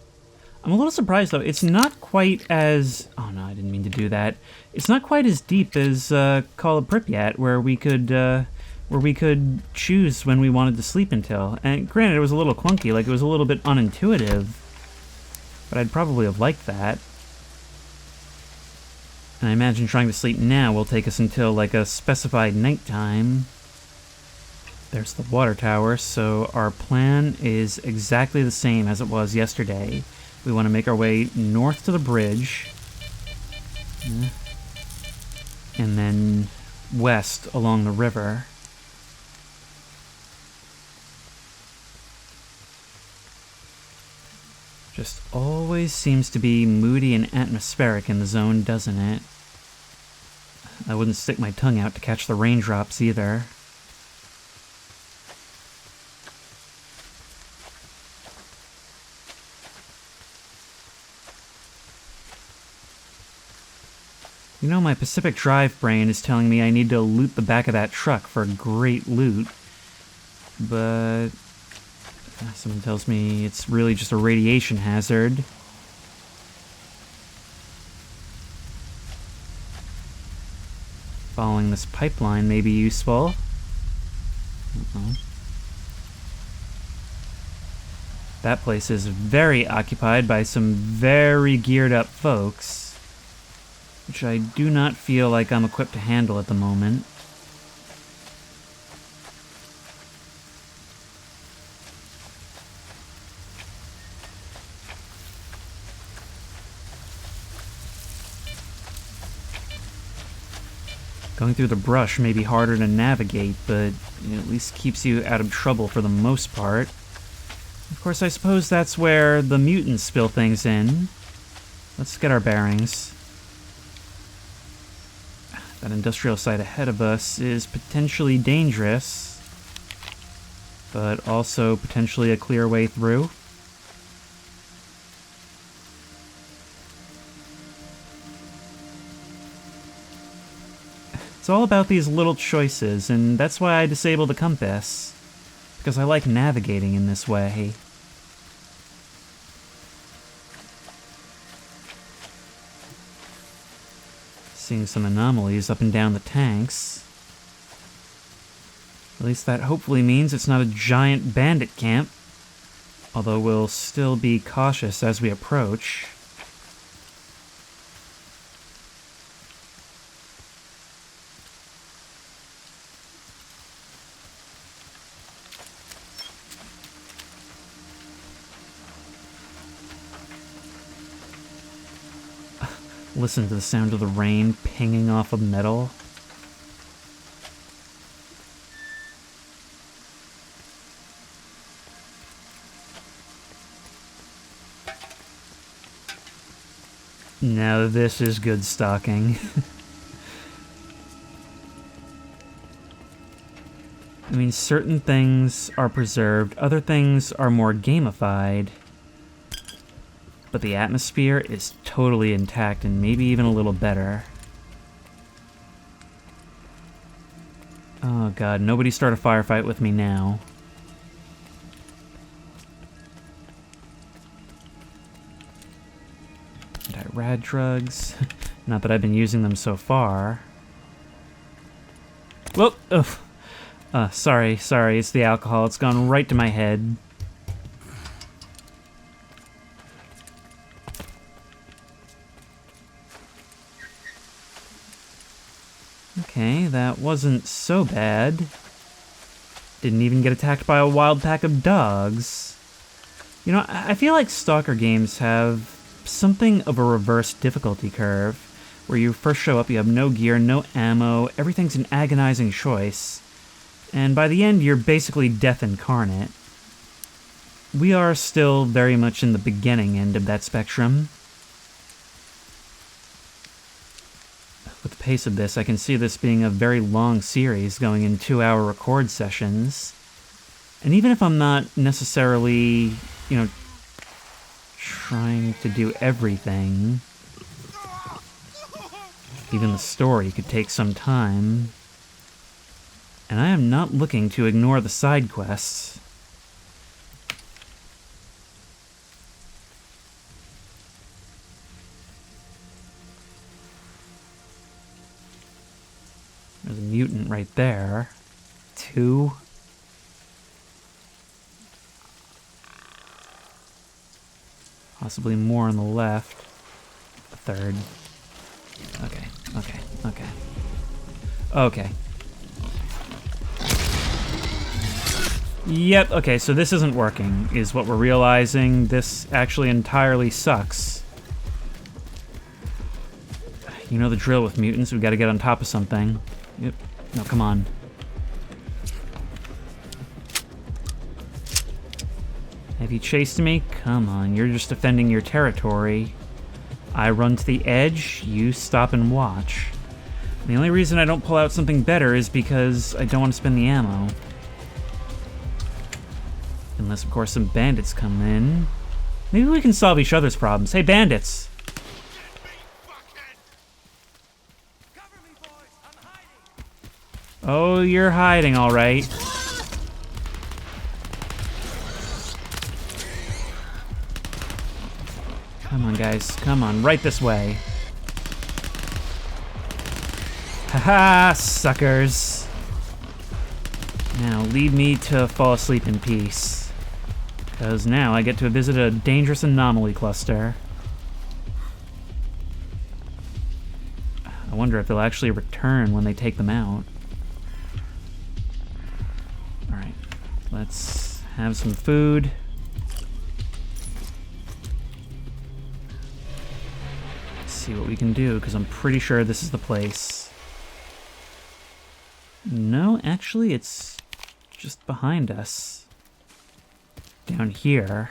I'm a little surprised, though. It's not quite as... Oh, no, I didn't mean to do that. It's not quite as deep as Call of Pripyat, where we could choose when we wanted to sleep until. And granted, it was a little clunky, like it was a little bit unintuitive. But I'd probably have liked that. And I imagine trying to sleep now will take us until, like, a specified nighttime. There's the water tower, so our plan is exactly the same as it was yesterday. We want to make our way north to the bridge, and then west along the river. Just always seems to be moody and atmospheric in the zone, doesn't it? I wouldn't stick my tongue out to catch the raindrops either. You know, my Pacific Drive brain is telling me I need to loot the back of that truck for great loot. But someone tells me it's really just a radiation hazard. Following this pipeline may be useful. Uh-oh. That place is very occupied by some very geared up folks, which I do not feel like I'm equipped to handle at the moment. Going through the brush may be harder to navigate, but it at least keeps you out of trouble for the most part. Of course, I suppose that's where the mutants spill things in. Let's get our bearings. That industrial site ahead of us is potentially dangerous, but also potentially a clear way through. It's all about these little choices, and that's why I disabled the compass. Because I like navigating in this way. Seeing some anomalies up and down the tanks. At least that hopefully means it's not a giant bandit camp. Although we'll still be cautious as we approach. Listen to the sound of the rain pinging off of metal. Now this is good stalking. I mean, certain things are preserved, other things are more gamified. But the atmosphere is totally intact and maybe even a little better. Oh god, nobody start a firefight with me now. Anti-rad drugs. Not that I've been using them so far. Whoop! Sorry, it's the alcohol. It's gone right to my head. Okay, that wasn't so bad. Didn't even get attacked by a wild pack of dogs. You know, I feel like Stalker games have something of a reverse difficulty curve, where you first show up, you have no gear, no ammo, everything's an agonizing choice, and by the end you're basically death incarnate. We are still very much in the beginning end of that spectrum. With the pace of this, I can see this being a very long series going in 2-hour record sessions. And even if I'm not necessarily, trying to do everything, even the story could take some time. And I am not looking to ignore the side quests. There's a mutant right there. 2. Possibly more on the left. A 3rd. Okay. Yep, okay, so this isn't working, is what we're realizing. This actually entirely sucks. You know the drill with mutants, we've got to get on top of something. Yep. No, come on. Have you chased me? Come on, you're just defending your territory. I run to the edge, you stop and watch. The only reason I don't pull out something better is because I don't want to spend the ammo. Unless, of course, some bandits come in. Maybe we can solve each other's problems. Hey, bandits! Oh, you're hiding, all right. Come on, guys. Come on, right this way. Haha, suckers. Now, leave me to fall asleep in peace. Because now I get to visit a dangerous anomaly cluster. I wonder if they'll actually return when they take them out. Alright, let's have some food. See what we can do, because I'm pretty sure this is the place. No, actually, it's just behind us. Down here.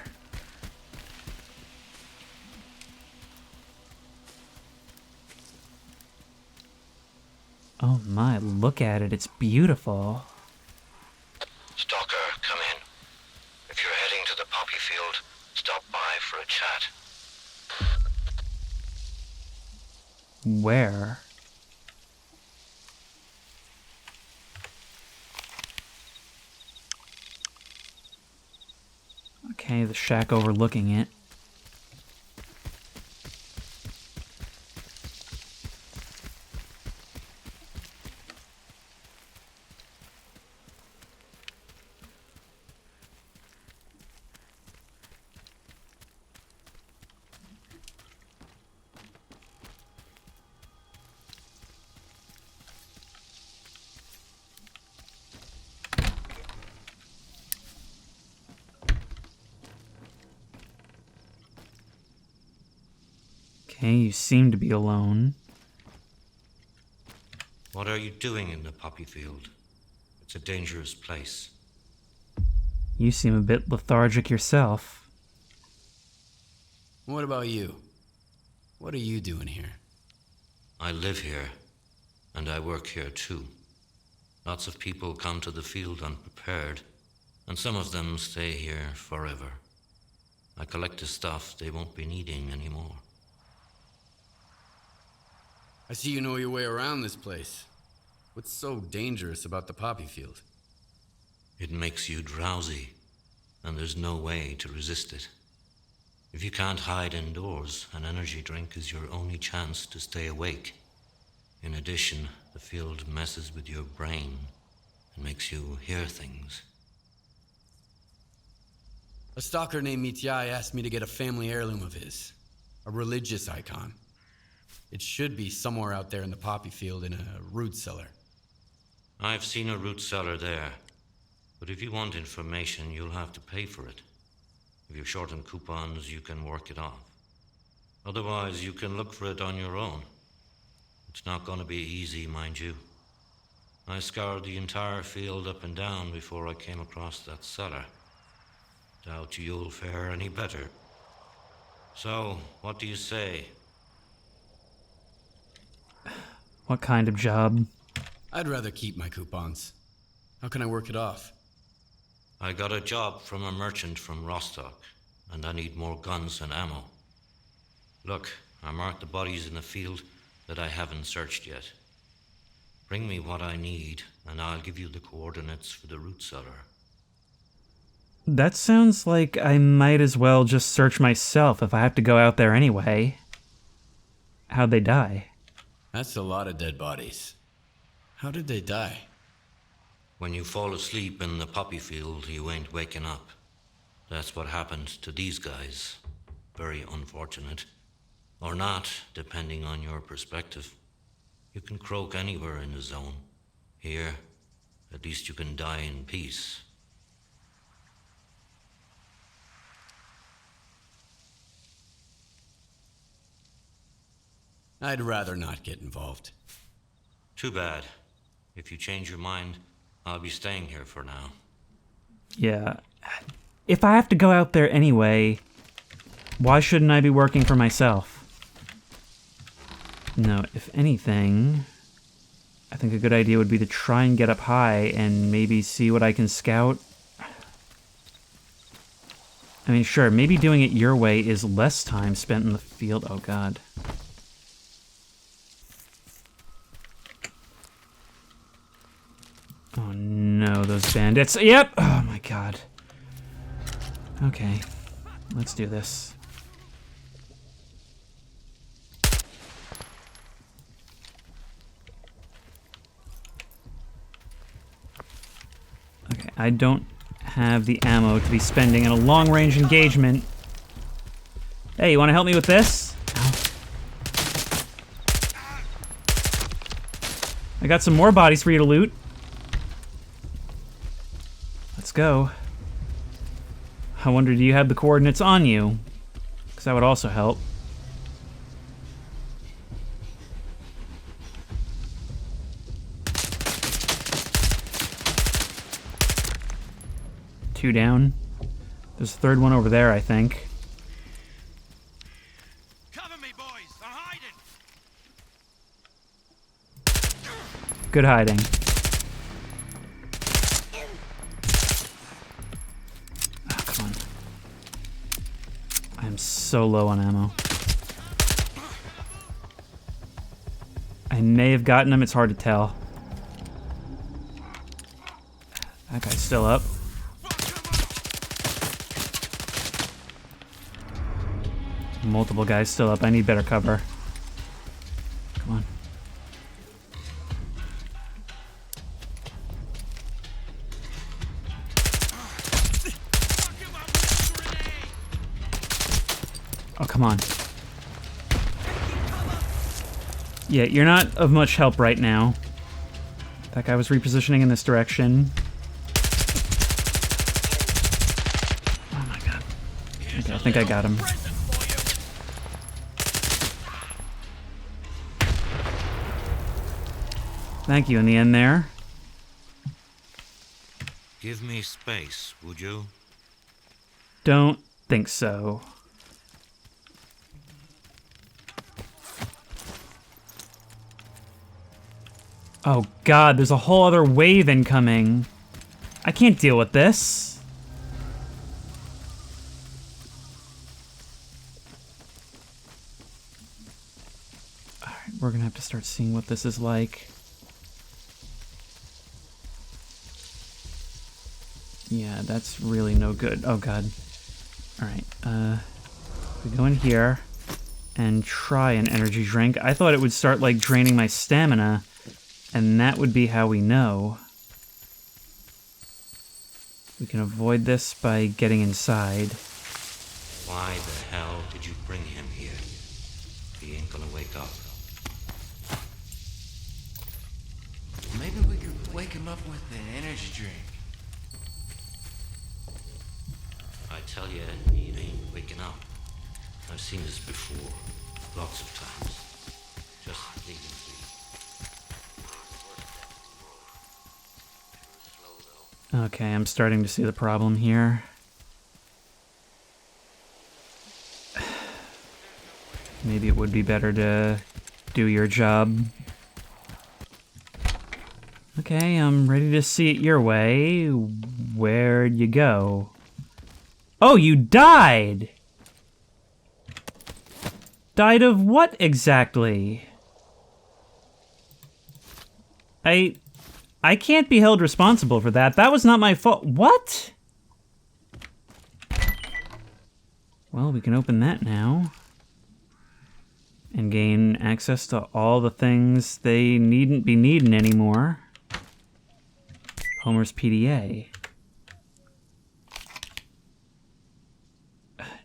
Oh my, look at it. It's beautiful. Stalker, come in. If you're heading to the poppy field, stop by for a chat. Where? Okay, the shack overlooking it. Okay, you seem to be alone. What are you doing in the poppy field? It's a dangerous place. You seem a bit lethargic yourself. What about you? What are you doing here? I live here, and I work here too. Lots of people come to the field unprepared, and some of them stay here forever. I collect the stuff they won't be needing anymore. I see you know your way around this place. What's so dangerous about the poppy field? It makes you drowsy, and there's no way to resist it. If you can't hide indoors, an energy drink is your only chance to stay awake. In addition, the field messes with your brain and makes you hear things. A stalker named Mityai asked me to get a family heirloom of his. A religious icon. It should be somewhere out there in the poppy field in a root cellar. I've seen a root cellar there, but if you want information, you'll have to pay for it. If you're short on coupons, you can work it off. Otherwise, you can look for it on your own. It's not going to be easy, mind you. I scoured the entire field up and down before I came across that cellar. Doubt you'll fare any better. So, what do you say? What kind of job? I'd rather keep my coupons. How can I work it off? I got a job from a merchant from Rostock, and I need more guns and ammo. Look, I marked the bodies in the field that I haven't searched yet. Bring me what I need, and I'll give you the coordinates for the root cellar. That sounds like I might as well just search myself if I have to go out there anyway. How'd they die? That's a lot of dead bodies. How did they die? When you fall asleep in the poppy field, you ain't waking up. That's what happened to these guys. Very unfortunate. Or not, depending on your perspective. You can croak anywhere in the zone. Here, at least you can die in peace. I'd rather not get involved. Too bad. If you change your mind, I'll be staying here for now. Yeah. If I have to go out there anyway, why shouldn't I be working for myself? No, if anything, I think a good idea would be to try and get up high and maybe see what I can scout. I mean, sure, maybe doing it your way is less time spent in the field. Oh, God. those bandits. Yep! Oh my god. Okay. Let's do this. Okay, I don't have the ammo to be spending in a long-range engagement. Hey, you want to help me with this? Ow. I got some more bodies for you to loot. Let's go. I wonder, do you have the coordinates on you? Because that would also help. Two down. There's a third one over there, I think. Cover me, boys! I'm hiding! Good hiding. Oh, come on. I'm so low on ammo. I may have gotten him, it's hard to tell. That guy's still up. Multiple guys still up. I need better cover. Come on. Oh, come on. Yeah, you're not of much help right now. That guy was repositioning in this direction. Oh my god. Okay, I think I got him. Thank you in the end there. Give me space, would you? Don't think so. Oh god, there's a whole other wave incoming. I can't deal with this. Alright, we're gonna have to start seeing what this is like. Yeah, that's really no good. Oh god. Alright, we go in here and try an energy drink. I thought it would start like draining my stamina, and that would be how we know. We can avoid this by getting inside. Why the hell did you bring him here? He ain't gonna wake up. Maybe we could wake him up with an energy drink. I tell you, he ain't waking up. I've seen this before, lots of times. Just leave him be. Okay, I'm starting to see the problem here. Maybe it would be better to do your job. Okay, I'm ready to see it your way. Where'd you go? Oh, you died! Died of what exactly? I can't be held responsible for that. That was not my fault. What? Well, we can open that now. And gain access to all the things they needn't be needing anymore. Homer's PDA.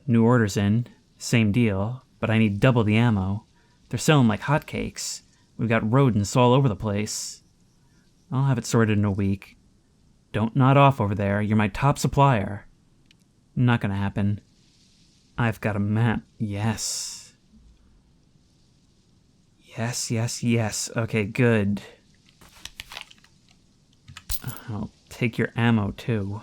New orders in. Same deal. But I need double the ammo. They're selling like hotcakes. We've got rodents all over the place. I'll have it sorted in a week. Don't nod off over there. You're my top supplier. Not gonna happen. I've got a map. Yes. Yes, yes, yes. Okay, good. I'll take your ammo, too.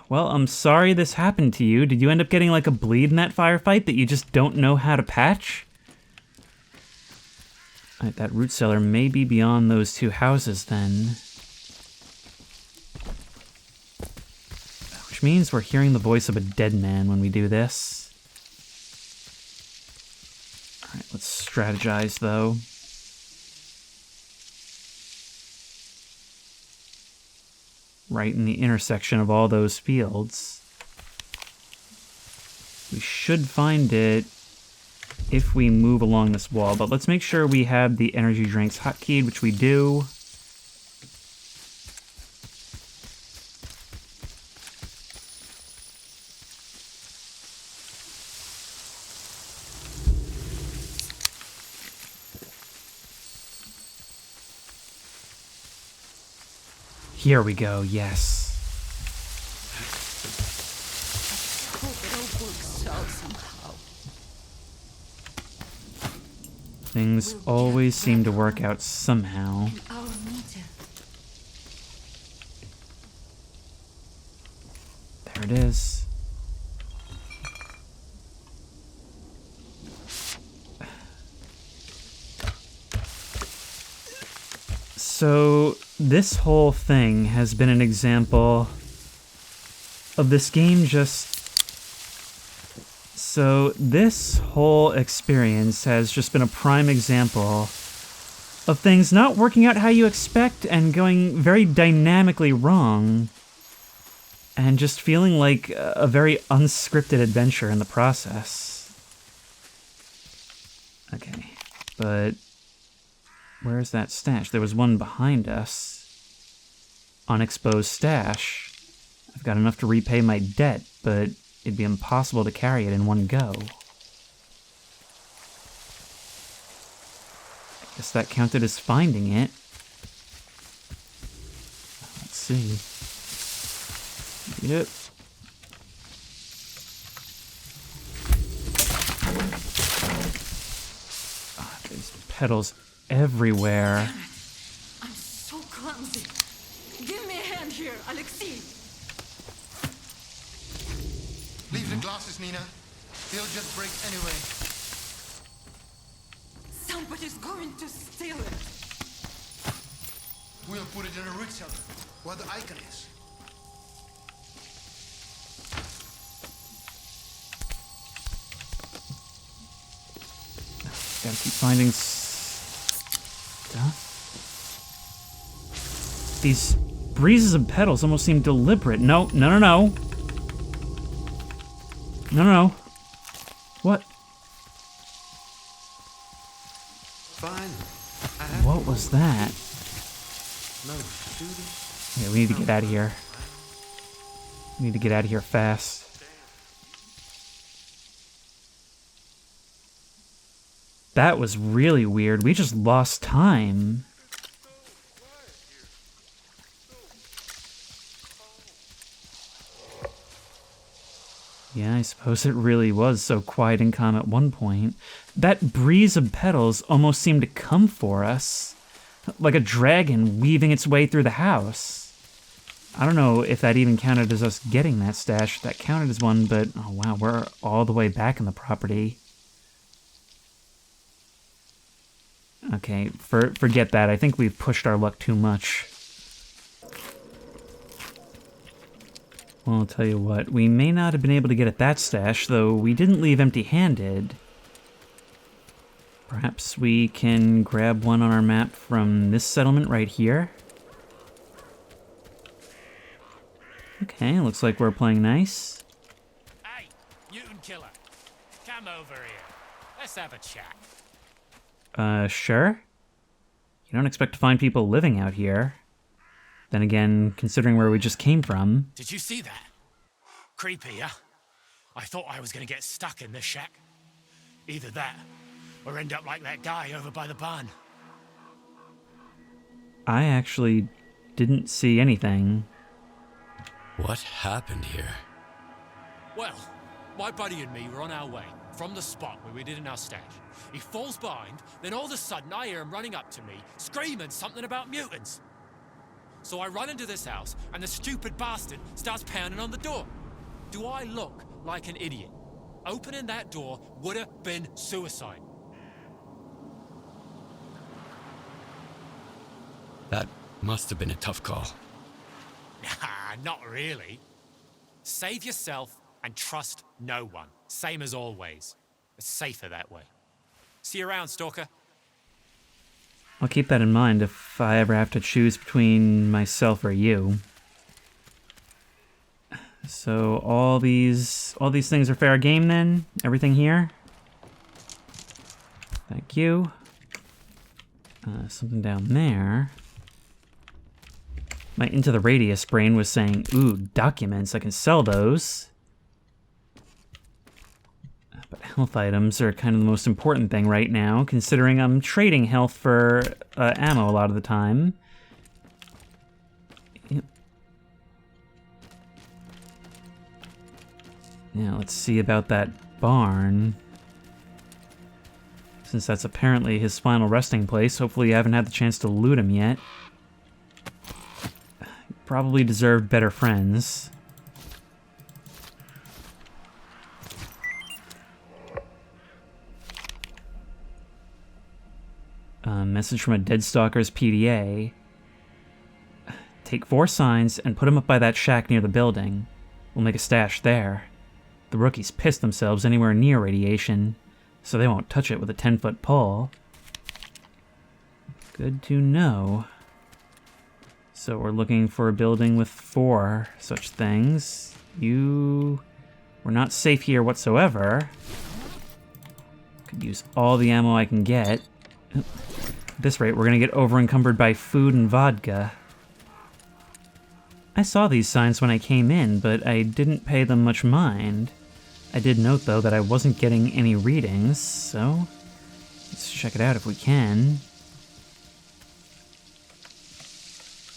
Well, I'm sorry this happened to you. Did you end up getting like a bleed in that firefight that you just don't know how to patch? Alright, that root cellar may be beyond those two houses then. Which means we're hearing the voice of a dead man when we do this. Alright, let's strategize though. right in the intersection of all those fields. We should find it if we move along this wall, but let's make sure we have the energy drinks hotkeyed, which we do. Here we go, yes. Hope it all works out somehow. Things always seem to work out somehow. Our meter. There it is. So, this whole thing has been an example of this game just... So, this whole experience has just been a prime example of things not working out how you expect and going very dynamically wrong, and just feeling like a very unscripted adventure in the process. Okay, but... Where's that stash? There was one behind us. Unexposed stash. I've got enough to repay my debt, but it'd be impossible to carry it in one go. I guess that counted as finding it. Let's see. Yep. Ah, there's petals everywhere. I'm so clumsy. Give me a hand here, Alexei. Leave the glasses, Nina. They'll just break anyway. Somebody's going to steal it. We'll put it in a root cellar, where the icon is. Gotta keep finding these breezes of petals almost seem deliberate. No. What? Fine. What was that? No shooting. Yeah, we need to get out of here. We need to get out of here fast. That was really weird. We just lost time. Yeah, I suppose it really was so quiet and calm at one point. That breeze of petals almost seemed to come for us, like a dragon weaving its way through the house. I don't know if that even counted as us getting that stash. That counted as one, but oh wow, we're all the way back in the property. Okay, forget that. I think we've pushed our luck too much. Well, I'll tell you what, we may not have been able to get at that stash, though we didn't leave empty-handed. Perhaps we can grab one on our map from this settlement right here. Okay, looks like we're playing nice. Hey, mutant killer. Come over here. Let's have a chat. Sure? You don't expect to find people living out here. Then again, considering where we just came from... Did you see that? Creepy, yeah? I thought I was gonna get stuck in this shack. Either that, or end up like that guy over by the barn. I actually didn't see anything. What happened here? Well, my buddy and me were on our way from the spot where we did in our stash. He falls behind, then all of a sudden I hear him running up to me, screaming something about mutants. So I run into this house, and the stupid bastard starts pounding on the door. Do I look like an idiot? Opening that door would have been suicide. That must have been a tough call. Nah, not really. Save yourself and trust no one. Same as always. It's safer that way. See you around, Stalker. I'll keep that in mind if I ever have to choose between myself or you. So all these things are fair game then? Everything here? Thank you. Something down there. My Into the Radius brain was saying, ooh, documents, I can sell those. But health items are kind of the most important thing right now, considering I'm trading health for ammo a lot of the time. Yep. Now let's see about that barn. Since that's apparently his final resting place, hopefully you haven't had the chance to loot him yet. Probably deserved better friends. Message from a Dead Stalker's PDA. Take 4 signs and put them up by that shack near the building. We'll make a stash there. The rookies piss themselves anywhere near radiation, so they won't touch it with a 10-foot pole. Good to know. So we're looking for a building with 4 such things. We're not safe here whatsoever. Could use all the ammo I can get. At this rate, we're gonna get over-encumbered by food and vodka. I saw these signs when I came in, but I didn't pay them much mind. I did note, though, that I wasn't getting any readings, so let's check it out if we can.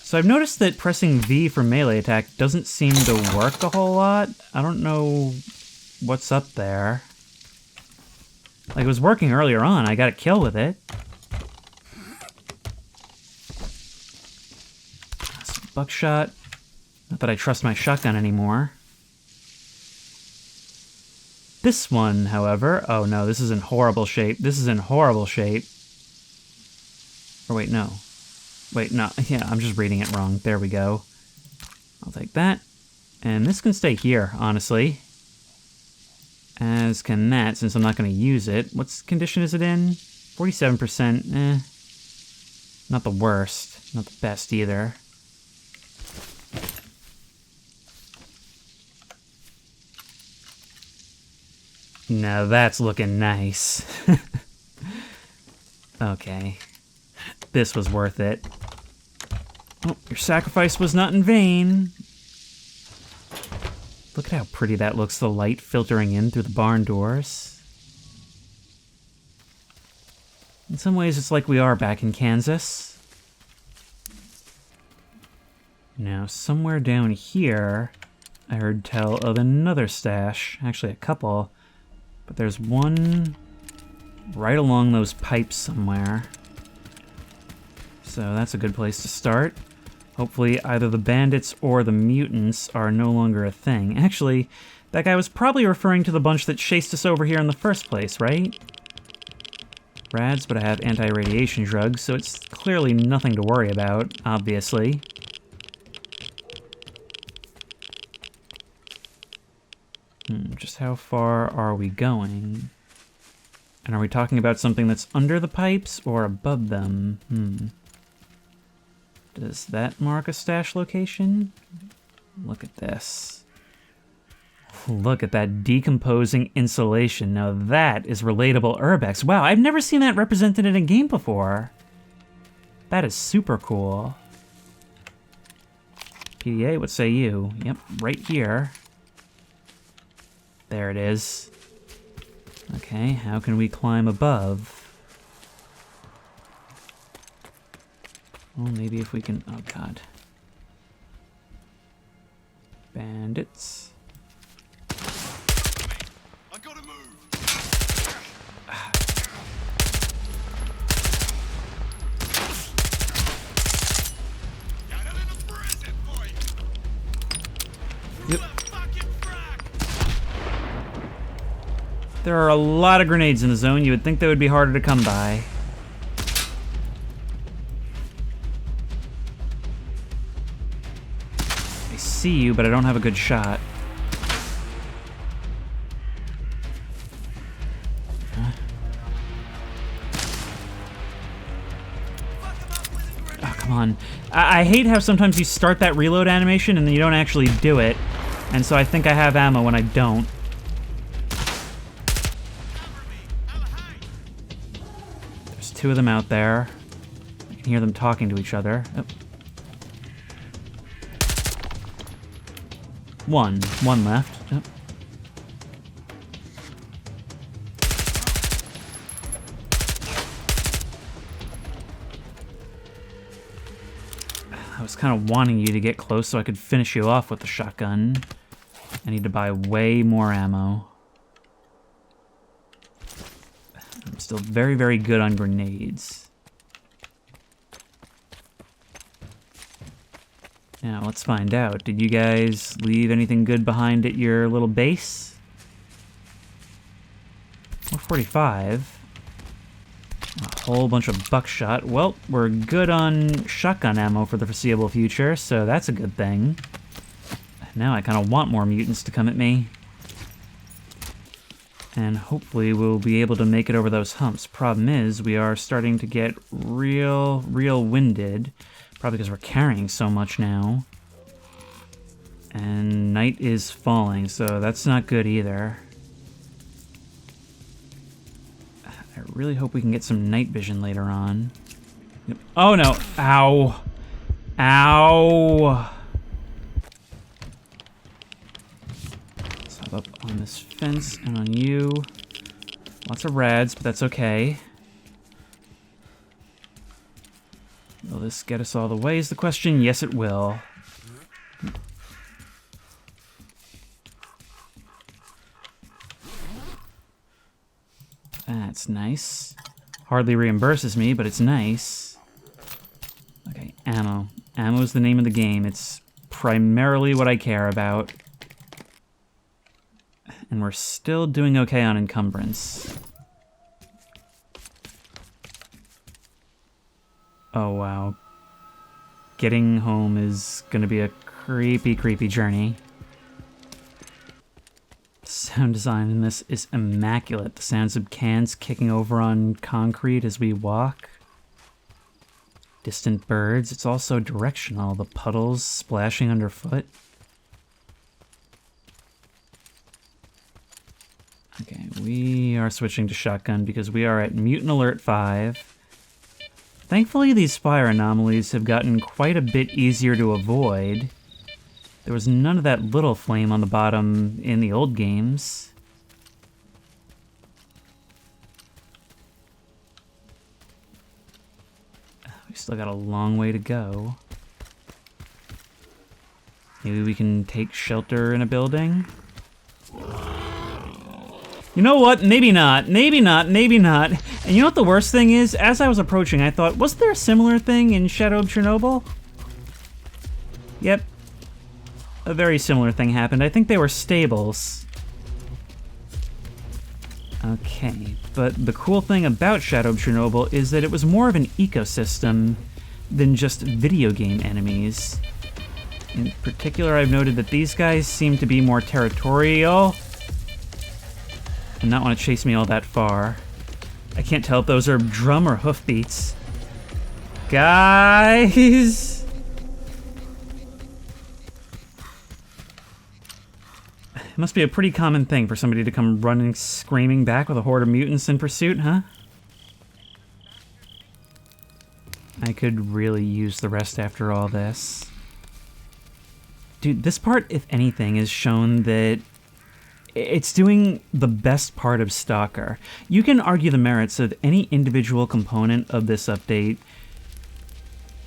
So I've noticed that pressing V for melee attack doesn't seem to work a whole lot. I don't know what's up there. Like, it was working earlier on. I got a kill with it. Some buckshot. Not that I trust my shotgun anymore. This one, however... Oh, no, this is in horrible shape. This is in horrible shape. Or wait, no. Wait, no. Yeah, I'm just reading it wrong. There we go. I'll take that. And this can stay here, honestly. As can that, since I'm not going to use it. What condition is it in? 47%. Not the worst. Not the best, either. Now that's looking nice. Okay. This was worth it. Oh, your sacrifice was not in vain. Look at how pretty that looks, the light filtering in through the barn doors. In some ways, it's like we are back in Kansas. Now, somewhere down here, I heard tell of another stash. Actually, a couple. But there's one right along those pipes somewhere. So that's a good place to start. Hopefully either the bandits or the mutants are no longer a thing. Actually, that guy was probably referring to the bunch that chased us over here in the first place, right? Rads, but I have anti-radiation drugs, so it's clearly nothing to worry about, obviously. Just how far are we going? And are we talking about something that's under the pipes or above them? Does that mark a stash location? Look at this. Look at that decomposing insulation. Now that is relatable urbex. Wow, I've never seen that represented in a game before. That is super cool. PDA, what say you? Yep, right here. There it is. Okay, how can we climb above? Well, maybe if we can... Oh, God. Bandits. I gotta move. Yep. There are a lot of grenades in the zone. You would think they would be harder to come by. I see you, but I don't have a good shot. Oh, come on. I hate how sometimes you start that reload animation and then you don't actually do it. And so I think I have ammo when I don't. There's 2 of them out there. I can hear them talking to each other. Oh. One left. Oh. I was kind of wanting you to get close so I could finish you off with the shotgun. I need to buy way more ammo. I'm still very, very good on grenades. Now, let's find out. Did you guys leave anything good behind at your little base? 445. A whole bunch of buckshot. Well, we're good on shotgun ammo for the foreseeable future, so that's a good thing. Now I kind of want more mutants to come at me. And hopefully we'll be able to make it over those humps. Problem is, we are starting to get real winded. Probably because we're carrying so much now. And night is falling, so that's not good either. I really hope we can get some night vision later on. Yep. Oh no! Ow! Ow! Let's hop up on this fence and on you. Lots of rads, but that's okay. Will this get us all the way is the question? Yes, it will. That's nice. Hardly reimburses me, but it's nice. Okay, ammo. Ammo is the name of the game. It's primarily what I care about. And we're still doing okay on encumbrance. Oh, wow. Getting home is gonna be a creepy journey. Sound design in this is immaculate. The sounds of cans kicking over on concrete as we walk. Distant birds. It's also directional. The puddles splashing underfoot. Okay, we are switching to shotgun because we are at Mutant Alert 5. Thankfully, these fire anomalies have gotten quite a bit easier to avoid. There was none of that little flame on the bottom in the old games. We still got a long way to go. Maybe we can take shelter in a building? You know what? Maybe not. Maybe not. Maybe not. And you know what the worst thing is? As I was approaching, I thought, wasn't there a similar thing in Shadow of Chernobyl? Yep. A very similar thing happened. I think they were stables. Okay, but the cool thing about Shadow of Chernobyl is that it was more of an ecosystem than just video game enemies. In particular, I've noted that these guys seem to be more territorial and not want to chase me all that far. I can't tell if those are drum or hoofbeats. Guys! It must be a pretty common thing for somebody to come running, screaming back with a horde of mutants in pursuit, huh? I could really use the rest after all this. Dude, this part, if anything, has shown that it's doing the best part of S.T.A.L.K.E.R. You can argue the merits of any individual component of this update,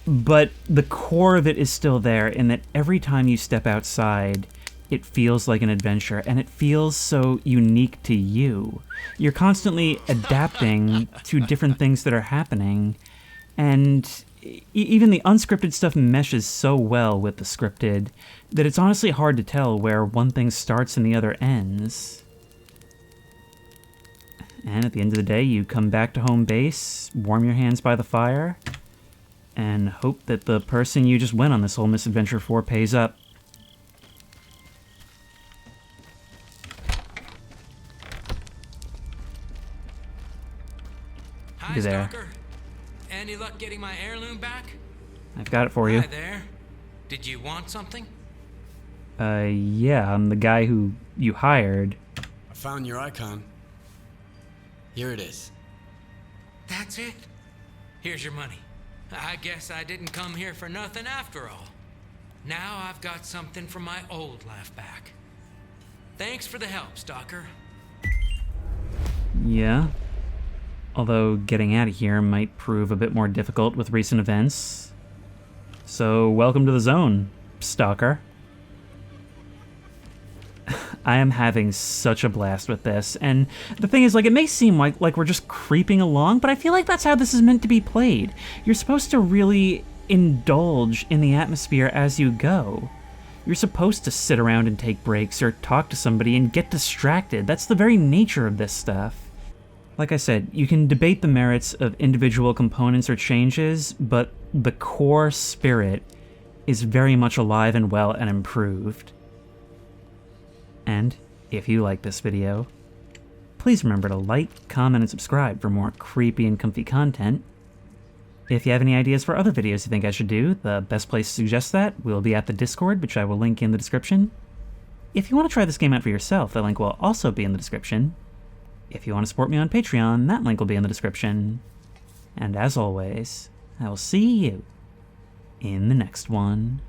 but the core of it is still there in that every time you step outside, it feels like an adventure, and it feels so unique to you. You're constantly adapting to different things that are happening, and even the unscripted stuff meshes so well with the scripted that it's honestly hard to tell where one thing starts and the other ends. And at the end of the day, you come back to home base, warm your hands by the fire, and hope that the person you just went on this whole misadventure for pays up. Hi, Stalker. Any luck getting my heirloom back? I've got it for you. Hi there. Did you want something? Yeah, I'm the guy who you hired. I found your icon. Here it is. That's it? Here's your money. I guess I didn't come here for nothing after all. Now I've got something from my old life back. Thanks for the help, Stalker. Yeah. Although getting out of here might prove a bit more difficult with recent events. So, welcome to the zone, Stalker. I am having such a blast with this, and the thing is, like, it may seem like we're just creeping along, but I feel like that's how this is meant to be played. You're supposed to really indulge in the atmosphere as you go. You're supposed to sit around and take breaks or talk to somebody and get distracted. That's the very nature of this stuff. Like I said, you can debate the merits of individual components or changes, but the core spirit is very much alive and well and improved. And if you like this video, please remember to like, comment, and subscribe for more creepy and comfy content. If you have any ideas for other videos you think I should do, the best place to suggest that will be at the Discord, which I will link in the description. If you want to try this game out for yourself, the link will also be in the description. If you want to support me on Patreon, that link will be in the description. And as always, I will see you in the next one.